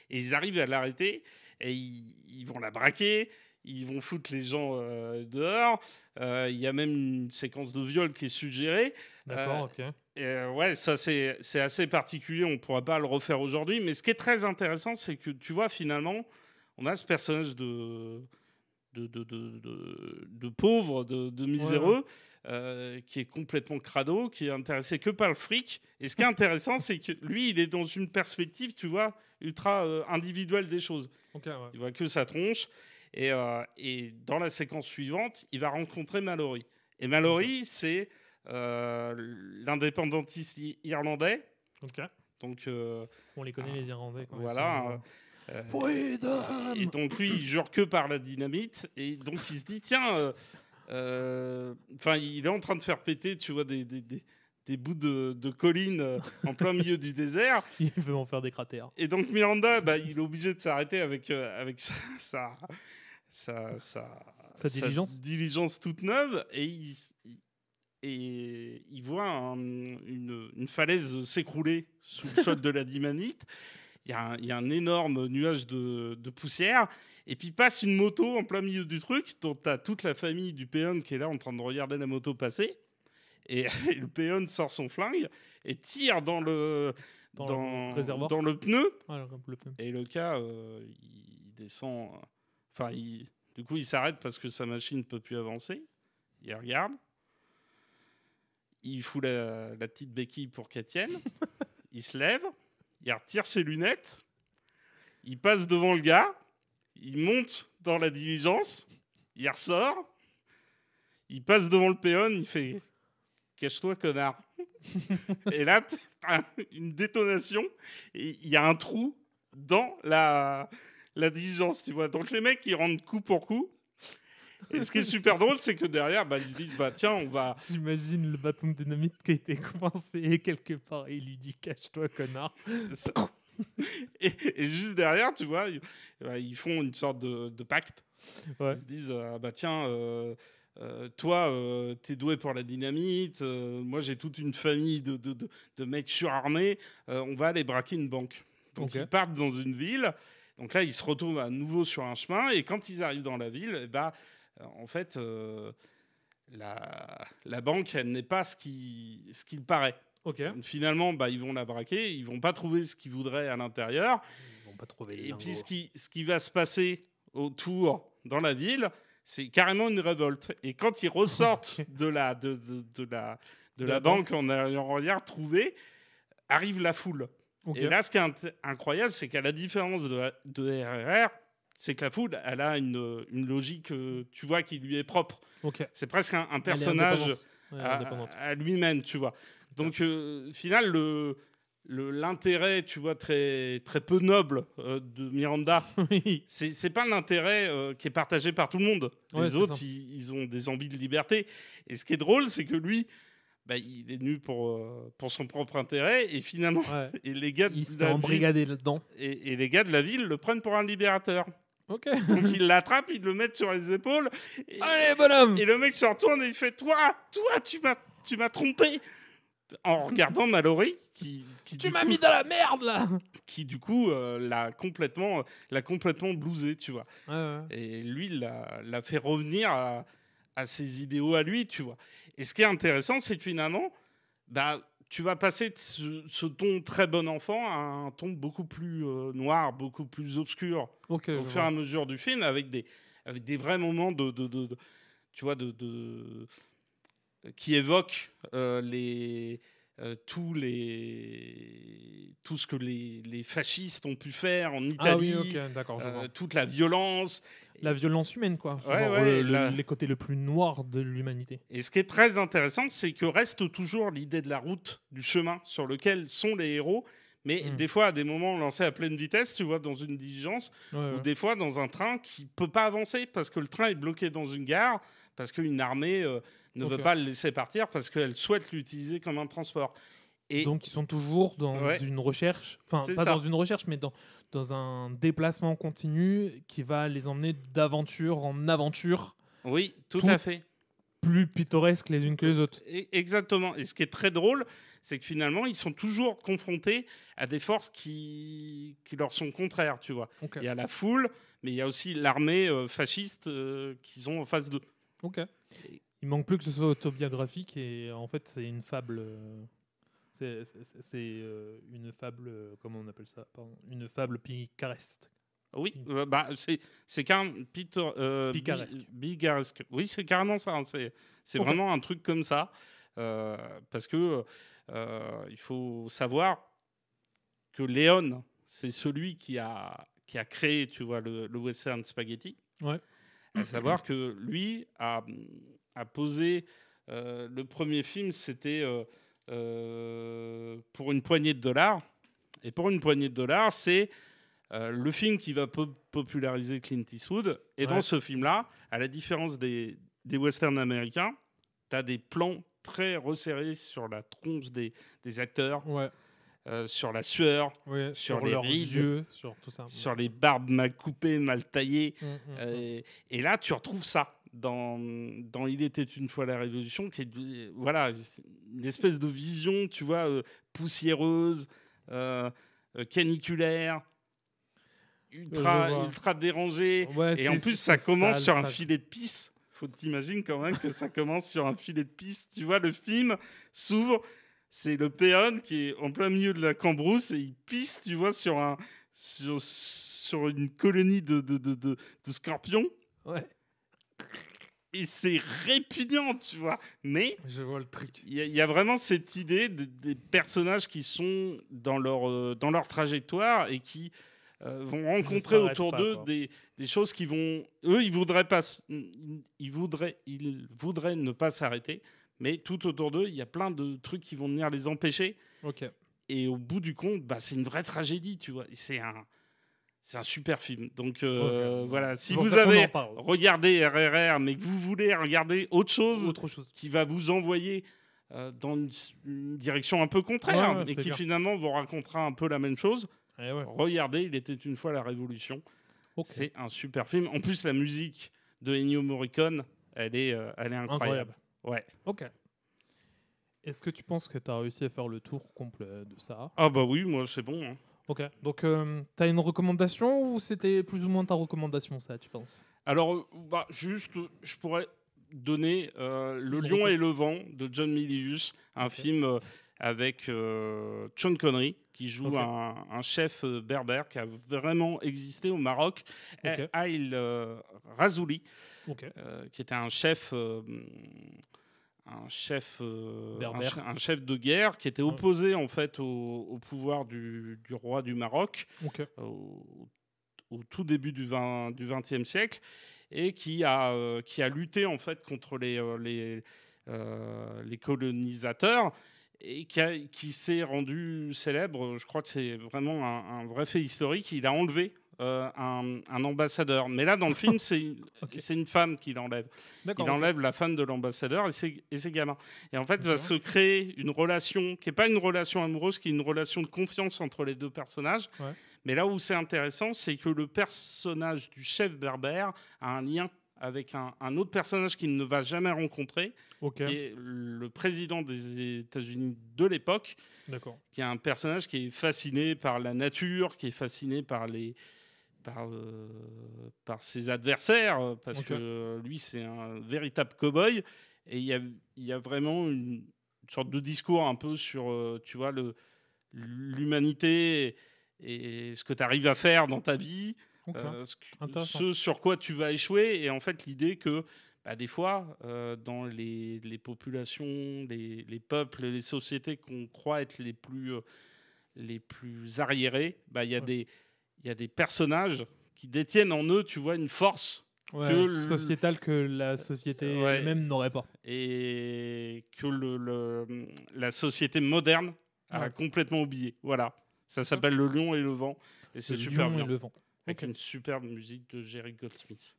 Et ils arrivent à l'arrêter et ils vont la braquer, ils vont foutre les gens dehors. Il y a même une séquence de viol qui est suggérée. D'accord, ok. Ouais, ça, c'est assez particulier. On ne pourra pas le refaire aujourd'hui. Mais ce qui est très intéressant, c'est que, tu vois, finalement, on a ce personnage de pauvre, de miséreux, qui est complètement crado, qui est intéressé que par le fric. Et ce qui est intéressant, c'est que lui, il est dans une perspective, tu vois, ultra individuelle des choses. Okay, ouais. Il voit que sa tronche. Et dans la séquence suivante, il va rencontrer Mallory. Et Mallory, c'est l'indépendantiste irlandais. Okay. Donc, on les connaît, les Irlandais. Voilà. Et donc lui, il jure que par la dynamite. Et donc il se dit, tiens, il est en train de faire péter, tu vois, des bouts de collines en plein milieu du désert. Il veut en faire des cratères. Et donc Miranda, il est obligé de s'arrêter avec sa diligence toute neuve. Et il voit une falaise s'écrouler sous le choc de la dynamite. Il y a un énorme nuage de poussière. Et puis passe une moto en plein milieu du truc. Donc tu as toute la famille du péon qui est là en train de regarder la moto passer. Et le péon sort son flingue et tire dans le pneu. Ah, le pneu. Et le gars, il descend. Du coup, il s'arrête parce que sa machine ne peut plus avancer. Il regarde. Il fout la petite béquille pour qu'elle tienne. Il se lève. Il retire ses lunettes, il passe devant le gars, il monte dans la diligence, il ressort, il passe devant le péon, il fait « Cache-toi, connard !» Et là, t'as une détonation, et il y a un trou dans la diligence, tu vois. Donc les mecs, ils rentrent coup pour coup. Et ce qui est super drôle, c'est que derrière, ils se disent, tiens, on va... J'imagine le bâton de dynamite qui a été coincé quelque part et il lui dit, cache-toi, connard. Et juste derrière, tu vois, ils font une sorte de pacte. Ouais. Ils se disent, tiens, toi, t'es doué pour la dynamite, moi, j'ai toute une famille de mecs surarmés, on va aller braquer une banque. Donc, ils partent dans une ville. Donc là, ils se retrouvent à nouveau sur un chemin. Et quand ils arrivent dans la ville, en fait, la banque, elle n'est pas ce qu'il paraît. Okay. Finalement, ils vont la braquer, ils vont pas trouver ce qu'ils voudraient à l'intérieur. Ils vont pas trouver les Et puis, ce qui va se passer autour dans la ville, c'est carrément une révolte. Et quand ils ressortent de la banque en ayant trouvé, arrive la foule. Okay. Et là, ce qui est incroyable, c'est qu'à la différence de RRR, c'est que la foule, elle a une logique, tu vois, qui lui est propre. Okay. C'est presque un personnage à lui-même, tu vois. Donc, au final, l'intérêt, tu vois, très, très peu noble de Miranda, oui. c'est pas l'intérêt qui est partagé par tout le monde. Les autres, ils ont des envies de liberté. Et ce qui est drôle, c'est que lui... il est venu pour son propre intérêt et finalement et les gars il se fait embrigader là-dedans et les gars de la ville le prennent pour un libérateur. Ok. Donc ils l'attrapent, ils le mettent sur les épaules. Allez bonhomme. Et le mec se retourne et il fait toi tu m'as tu m'as trompé en regardant Mallory qui tu m'as mis dans la merde là, qui du coup l'a complètement blousé, tu vois. Et lui l'a fait revenir à ses idéaux à lui, tu vois. Et ce qui est intéressant, c'est que finalement, tu vas passer de ce ton très bon enfant à un ton beaucoup plus noir, beaucoup plus obscur au fur et à mesure du film, avec des vrais moments tu vois, qui évoquent tout ce que les fascistes ont pu faire en Italie, toute la violence. La violence humaine, quoi. Les côtés les plus noirs de l'humanité. Et ce qui est très intéressant, c'est que reste toujours l'idée de la route, du chemin sur lequel sont les héros, mais des fois, à des moments lancés à pleine vitesse, tu vois, dans une diligence, ou des fois dans un train qui ne peut pas avancer parce que le train est bloqué dans une gare, parce qu'une armée ne veut pas le laisser partir, parce qu'elle souhaite l'utiliser comme un transport. Et donc, ils sont toujours dans une recherche, enfin, pas dans une recherche, mais dans un déplacement continu qui va les emmener d'aventure en aventure. Oui, tout à fait. Plus pittoresques les unes que les autres. Exactement. Et ce qui est très drôle, c'est que finalement, ils sont toujours confrontés à des forces qui leur sont contraires, tu vois. Il y a la foule, mais il y a aussi l'armée fasciste qu'ils ont en face d'eux. Il manque plus que ce soit autobiographique, et en fait, c'est une fable... C'est une fable, comment on appelle ça? Pardon, une fable picaresque. Oui, c'est carrément picaresque. Oui, c'est carrément ça. Hein. C'est vraiment un truc comme ça. Parce que il faut savoir que Léon, c'est celui qui a créé, tu vois, le western spaghetti. À savoir que lui a posé le premier film, c'était... pour une poignée de dollars. Et pour une poignée de dollars, c'est le film qui va populariser Clint Eastwood. Et dans ce film-là, à la différence des westerns américains, tu as des plans très resserrés sur la tronche des acteurs, sur la sueur, sur les rides, yeux, sur tout ça, sur les barbes mal coupées, mal taillées. Et là, tu retrouves ça. Dans Il était une fois la Révolution, qui est une espèce de vision, tu vois, poussiéreuse, caniculaire, ultra dérangée. Et en plus, ça commence sur un filet de pisse. Faut t'imaginer quand même que ça commence sur un filet de pisse. Tu vois, le film s'ouvre, c'est le péon qui est en plein milieu de la cambrousse et il pisse, tu vois, sur une colonie de scorpions. Et c'est répugnant, tu vois. Mais je vois le truc. Il y a vraiment cette idée des personnages qui sont dans leur trajectoire et qui vont rencontrer autour d'eux des choses qui vont... Eux, ils voudraient ne pas s'arrêter, mais tout autour d'eux, il y a plein de trucs qui vont venir les empêcher. Et au bout du compte, c'est une vraie tragédie, tu vois. C'est un super film. Donc voilà, si vous avez regardé RRR, mais que vous voulez regarder autre chose qui va vous envoyer dans une direction un peu contraire, et qui finalement vous racontera un peu la même chose, regardez Il était une fois la Révolution. C'est un super film. En plus, la musique de Ennio Morricone, elle est incroyable. Est-ce que tu penses que tu as réussi à faire le tour complet de ça? Ah bah oui, moi c'est bon. Hein. Donc tu as une recommandation ou c'était plus ou moins ta recommandation, ça, tu penses? Alors, juste, je pourrais donner Le Lion et le Vent de John Milius, un film avec Sean Connery, qui joue un chef berbère qui a vraiment existé au Maroc, Aïl Razouli, qui était un chef de guerre qui était opposé en fait au pouvoir du roi du Maroc au tout début du XXe siècle, et qui a lutté en fait contre les colonisateurs, et qui s'est rendu célèbre. Je crois que c'est vraiment un vrai fait historique. Il a enlevé un ambassadeur. Mais là, dans le film, c'est une femme qui l'enlève. Il enlève la femme de l'ambassadeur et ses gamins. Et en fait, va se créer une relation qui n'est pas une relation amoureuse, qui est une relation de confiance entre les deux personnages. Mais là où c'est intéressant, c'est que le personnage du chef berbère a un lien avec un autre personnage qu'il ne va jamais rencontrer, qui est le président des États-Unis de l'époque, qui est un personnage qui est fasciné par la nature, qui est fasciné par ses adversaires, parce que lui, c'est un véritable cow-boy. Et il y a vraiment une sorte de discours un peu sur, tu vois, l'humanité et ce que tu arrives à faire dans ta vie, ce sur quoi tu vas échouer. Et en fait, l'idée que des fois, dans les populations, les peuples, les sociétés qu'on croit être les plus arriérés, il y a des personnages qui détiennent en eux, tu vois, une force sociétale que la société elle-même n'aurait pas. Et que la société moderne a complètement oublié. Voilà. Ça s'appelle Le Lion et le Vent. Et c'est super bien. Et le Vent. Avec une superbe musique de Jerry Goldsmith.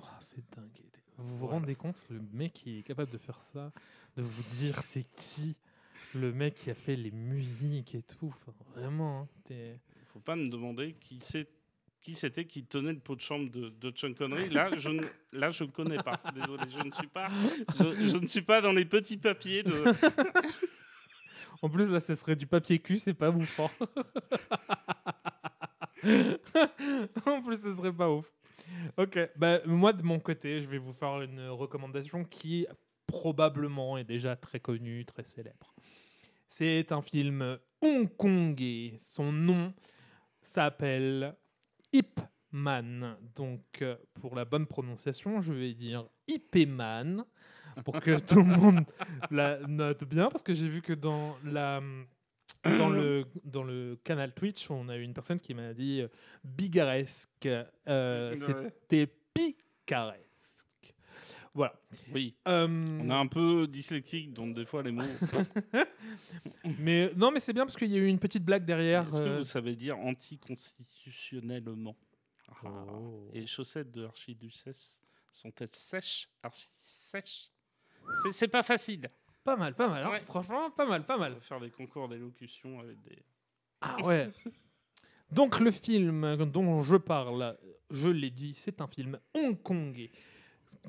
Oh, c'est dingue. Vous vous rendez compte, le mec qui est capable de faire ça, de vous dire c'est qui le mec qui a fait les musiques et tout. Enfin, vraiment. Faut pas me demander qui c'était qui tenait le pot de chambre de Sean Connery. Là, je ne connais pas. Désolé, je ne suis pas dans les petits papiers de... En plus, là, ce serait du papier cul, c'est pas ouf. En plus, ce serait pas ouf. Ok, moi, de mon côté, je vais vous faire une recommandation qui, probablement, est déjà très connue, très célèbre. C'est un film hongkongais. Son nom s'appelle Ip Man. Donc, pour la bonne prononciation, je vais dire Ip Man, pour que tout le monde la note bien, parce que j'ai vu que dans le canal Twitch, on a eu une personne qui m'a dit bigaresque. C'était picaresque. Voilà. Oui. On a un peu dyslexique, donc des fois les mots. mais c'est bien parce qu'il y a eu une petite blague derrière. Est-ce que vous savez dire anticonstitutionnellement? Et les chaussettes de Archiduchesse sont-elles sèches? Archi-sèches? C'est pas facile. Pas mal. Hein. Franchement, pas mal. On va faire des concours d'élocution avec des... Ah ouais. Donc le film dont je parle, je l'ai dit, c'est un film hongkongais.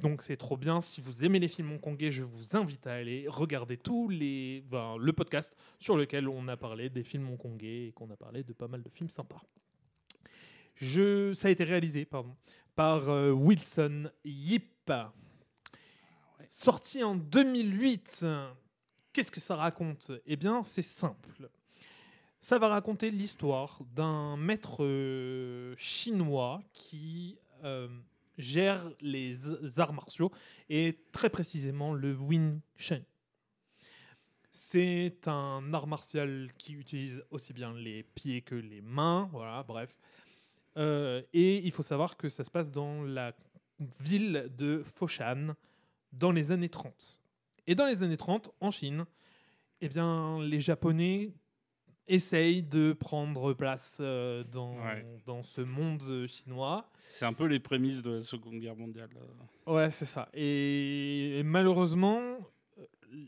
Donc c'est trop bien. Si vous aimez les films hongkongais, je vous invite à aller regarder le podcast sur lequel on a parlé des films hongkongais et qu'on a parlé de pas mal de films sympas. Ça a été réalisé par Wilson Yip. Sorti en 2008. Qu'est-ce que ça raconte? Eh bien, c'est simple. Ça va raconter l'histoire d'un maître chinois qui gère les arts martiaux et très précisément le Wing Chun. C'est un art martial qui utilise aussi bien les pieds que les mains. Voilà, bref. Et il faut savoir que ça se passe dans la ville de Foshan dans les années 30. Et dans les années 30, en Chine, eh bien, les Japonais essayent de prendre place dans ce monde chinois. C'est un peu les prémices de la Seconde Guerre mondiale. Ouais, c'est ça. Et malheureusement,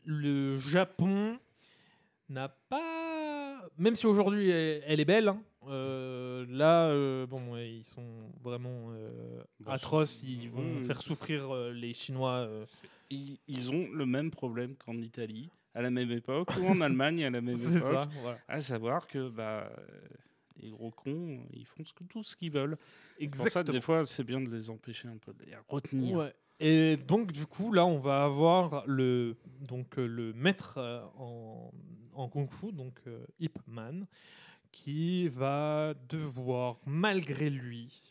le Japon n'a pas... Même si aujourd'hui, elle est belle, hein, ils sont vraiment atroces. Ils vont faire souffrir les Chinois. Ils ont le même problème qu'en Italie, à la même époque, ou en Allemagne à la même époque. Ça, voilà. À savoir que les gros cons, ils font tout ce qu'ils veulent. Exactement. Pour ça, des fois, c'est bien de les empêcher un peu, de les retenir. Ouais. Et donc, du coup, là, on va avoir le maître en kung-fu, donc Ip Man, qui va devoir, malgré lui,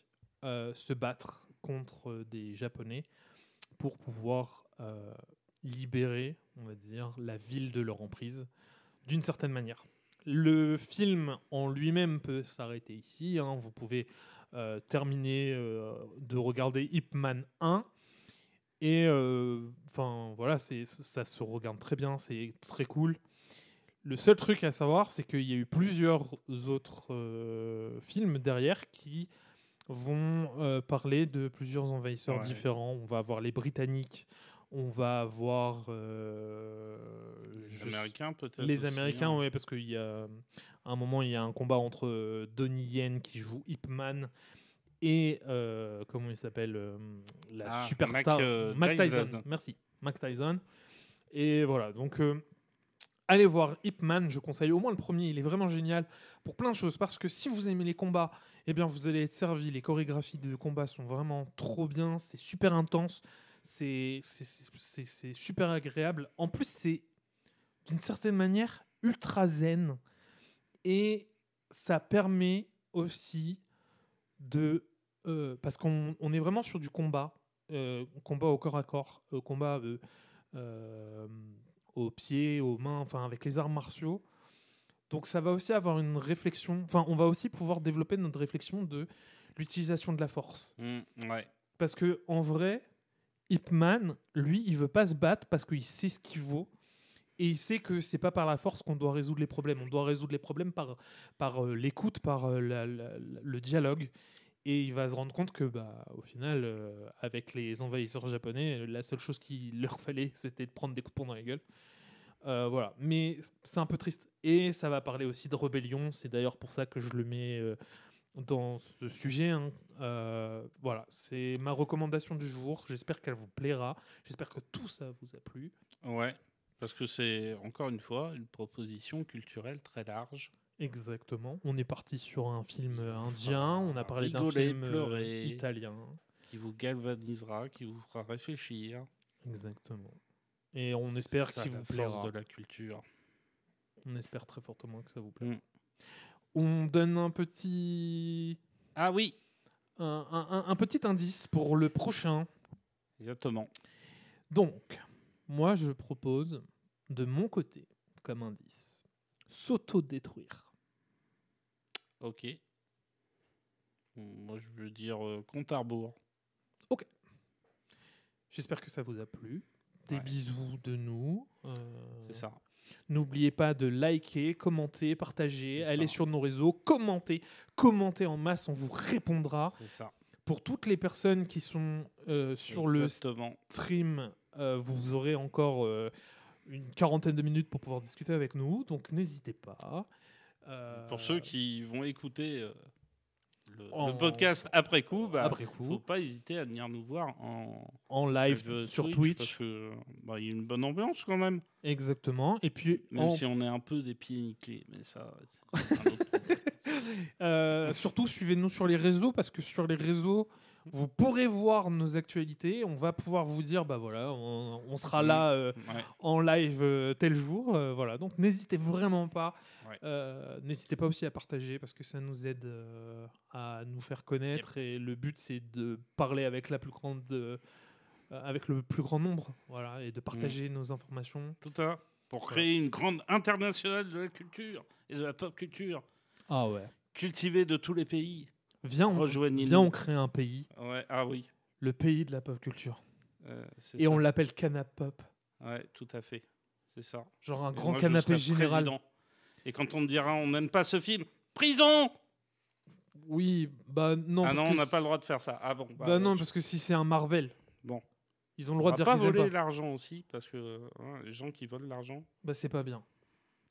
se battre contre des Japonais pour pouvoir libérer, on va dire, la ville de leur emprise, d'une certaine manière. Le film en lui-même peut s'arrêter ici. Hein. Vous pouvez terminer de regarder Ip Man 1. Et voilà, ça se regarde très bien, c'est très cool. Le seul truc à savoir, c'est qu'il y a eu plusieurs autres films derrière qui vont parler de plusieurs envahisseurs différents. On va avoir les Britanniques, on va avoir les Américains peut-être. Les Américains, oui, parce qu'il y a à un moment il y a un combat entre Donnie Yen qui joue Ip Man et comment il s'appelle, la superstar Mike Tyson. Merci, Mike Tyson. Et voilà, donc allez voir Ip Man, je conseille au moins le premier, il est vraiment génial pour plein de choses, parce que si vous aimez les combats, eh bien vous allez être servi, les chorégraphies de combat sont vraiment trop bien, c'est super intense, c'est super agréable. En plus, c'est d'une certaine manière ultra zen, et ça permet aussi de... parce qu'on est vraiment sur du combat, combat au corps à corps, combat aux pieds, aux mains, enfin avec les arts martiaux. Donc ça va aussi avoir une réflexion, enfin on va aussi pouvoir développer notre réflexion de l'utilisation de la force. Ouais. Parce que en vrai, Ip Man, lui, il veut pas se battre parce qu'il sait ce qu'il vaut. Et il sait que c'est pas par la force qu'on doit résoudre les problèmes. On doit résoudre les problèmes par l'écoute, par le dialogue. Et il va se rendre compte que, au final, avec les envahisseurs japonais, la seule chose qu'il leur fallait, c'était de prendre des coups de poing dans la gueule. Voilà. Mais c'est un peu triste. Et ça va parler aussi de rébellion. C'est d'ailleurs pour ça que je le mets dans ce sujet. Voilà. C'est ma recommandation du jour. J'espère qu'elle vous plaira. J'espère que tout ça vous a plu. Ouais. Parce que c'est, encore une fois, une proposition culturelle très large. Exactement. On est parti sur un film indien, on a parlé d'un film italien. Qui vous galvanisera, qui vous fera réfléchir. Exactement. Et on espère qu'il vous plaira. Force de la culture. On espère très fortement que ça vous plaira. On donne un petit... Ah oui, un petit indice pour le prochain. Exactement. Donc, moi je propose, de mon côté, comme indice, s'auto-détruire. Ok. Moi, je veux dire compte à rebours. Ok. J'espère que ça vous a plu. Des bisous de nous. C'est ça. N'oubliez pas de liker, commenter, partager, aller sur nos réseaux, commenter en masse, on vous répondra. C'est ça. Pour toutes les personnes qui sont sur le stream, vous aurez encore une quarantaine de minutes pour pouvoir discuter avec nous, donc n'hésitez pas. Pour ceux qui vont écouter le podcast après coup, faut pas hésiter à venir nous voir en live sur Twitch. Parce que y a une bonne ambiance quand même. Exactement. Et puis, même si on est un peu des pieds nickelés, mais ça, c'est un autre problème. Surtout, suivez-nous sur les réseaux, parce que sur les réseaux, vous pourrez voir nos actualités. On va pouvoir vous dire, voilà, on sera là en live tel jour. Voilà. Donc, n'hésitez vraiment pas. N'hésitez pas aussi à partager, parce que ça nous aide à nous faire connaître. Et le but, c'est de parler avec le plus grand nombre, voilà, et de partager nos informations. Tout ça pour créer une grande internationale de la culture et de la pop culture. Ah ouais. Cultivée de tous les pays. Viens, on crée un pays. Ouais. Ah oui. Le pays de la pop culture. Et ça. On l'appelle Canapop. Ouais, tout à fait. C'est ça. Genre un grand canapé général. Président. Et quand on te dira on n'aime pas ce film, prison. Oui, non. Ah non, on n'a pas le droit de faire ça. Ah bon. Non, parce que si c'est un Marvel. Bon. Ils ont le droit de dire qu'ils aiment pas. Voler l'argent aussi, parce que les gens qui volent l'argent. C'est pas bien.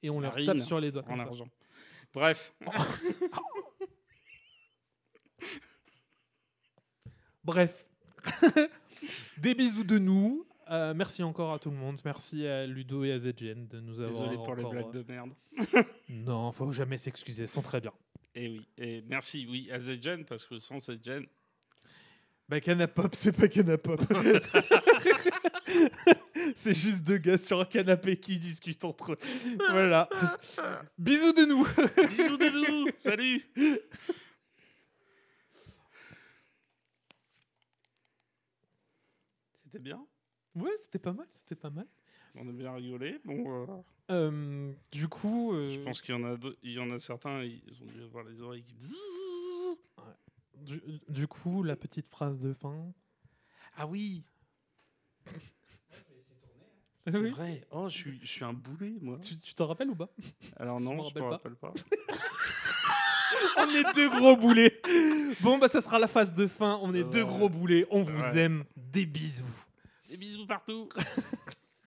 Et on leur tape sur les doigts comme ça. Argent. Bref. Bref. Des bisous de nous. Merci encore à tout le monde. Merci à Ludo et à ZGN de nous avoir. Désolé pour les blagues de merde. Non, faut jamais s'excuser. Elles sont très bien. Et oui. Et merci, à ZGN, parce que sans ZGN. Canapop, c'est pas Canapop. C'est juste deux gars sur un canapé qui discutent entre eux. Voilà. Bisous de nous. Bisous de nous. Salut. C'était bien. Ouais, c'était pas mal. On a bien rigolé. Bon. Du coup, je pense qu'il y en a certains, ils ont dû avoir les oreilles qui. Du coup, la petite phrase de fin. Ah oui. C'est vrai. Oh, je suis un boulet, moi. Tu t'en rappelles ou pas? Alors non, je m'en rappelle pas. On est deux gros boulets. Bon, ça sera la phase de fin. On est deux gros boulets. On vous aime. Des bisous. Des bisous partout.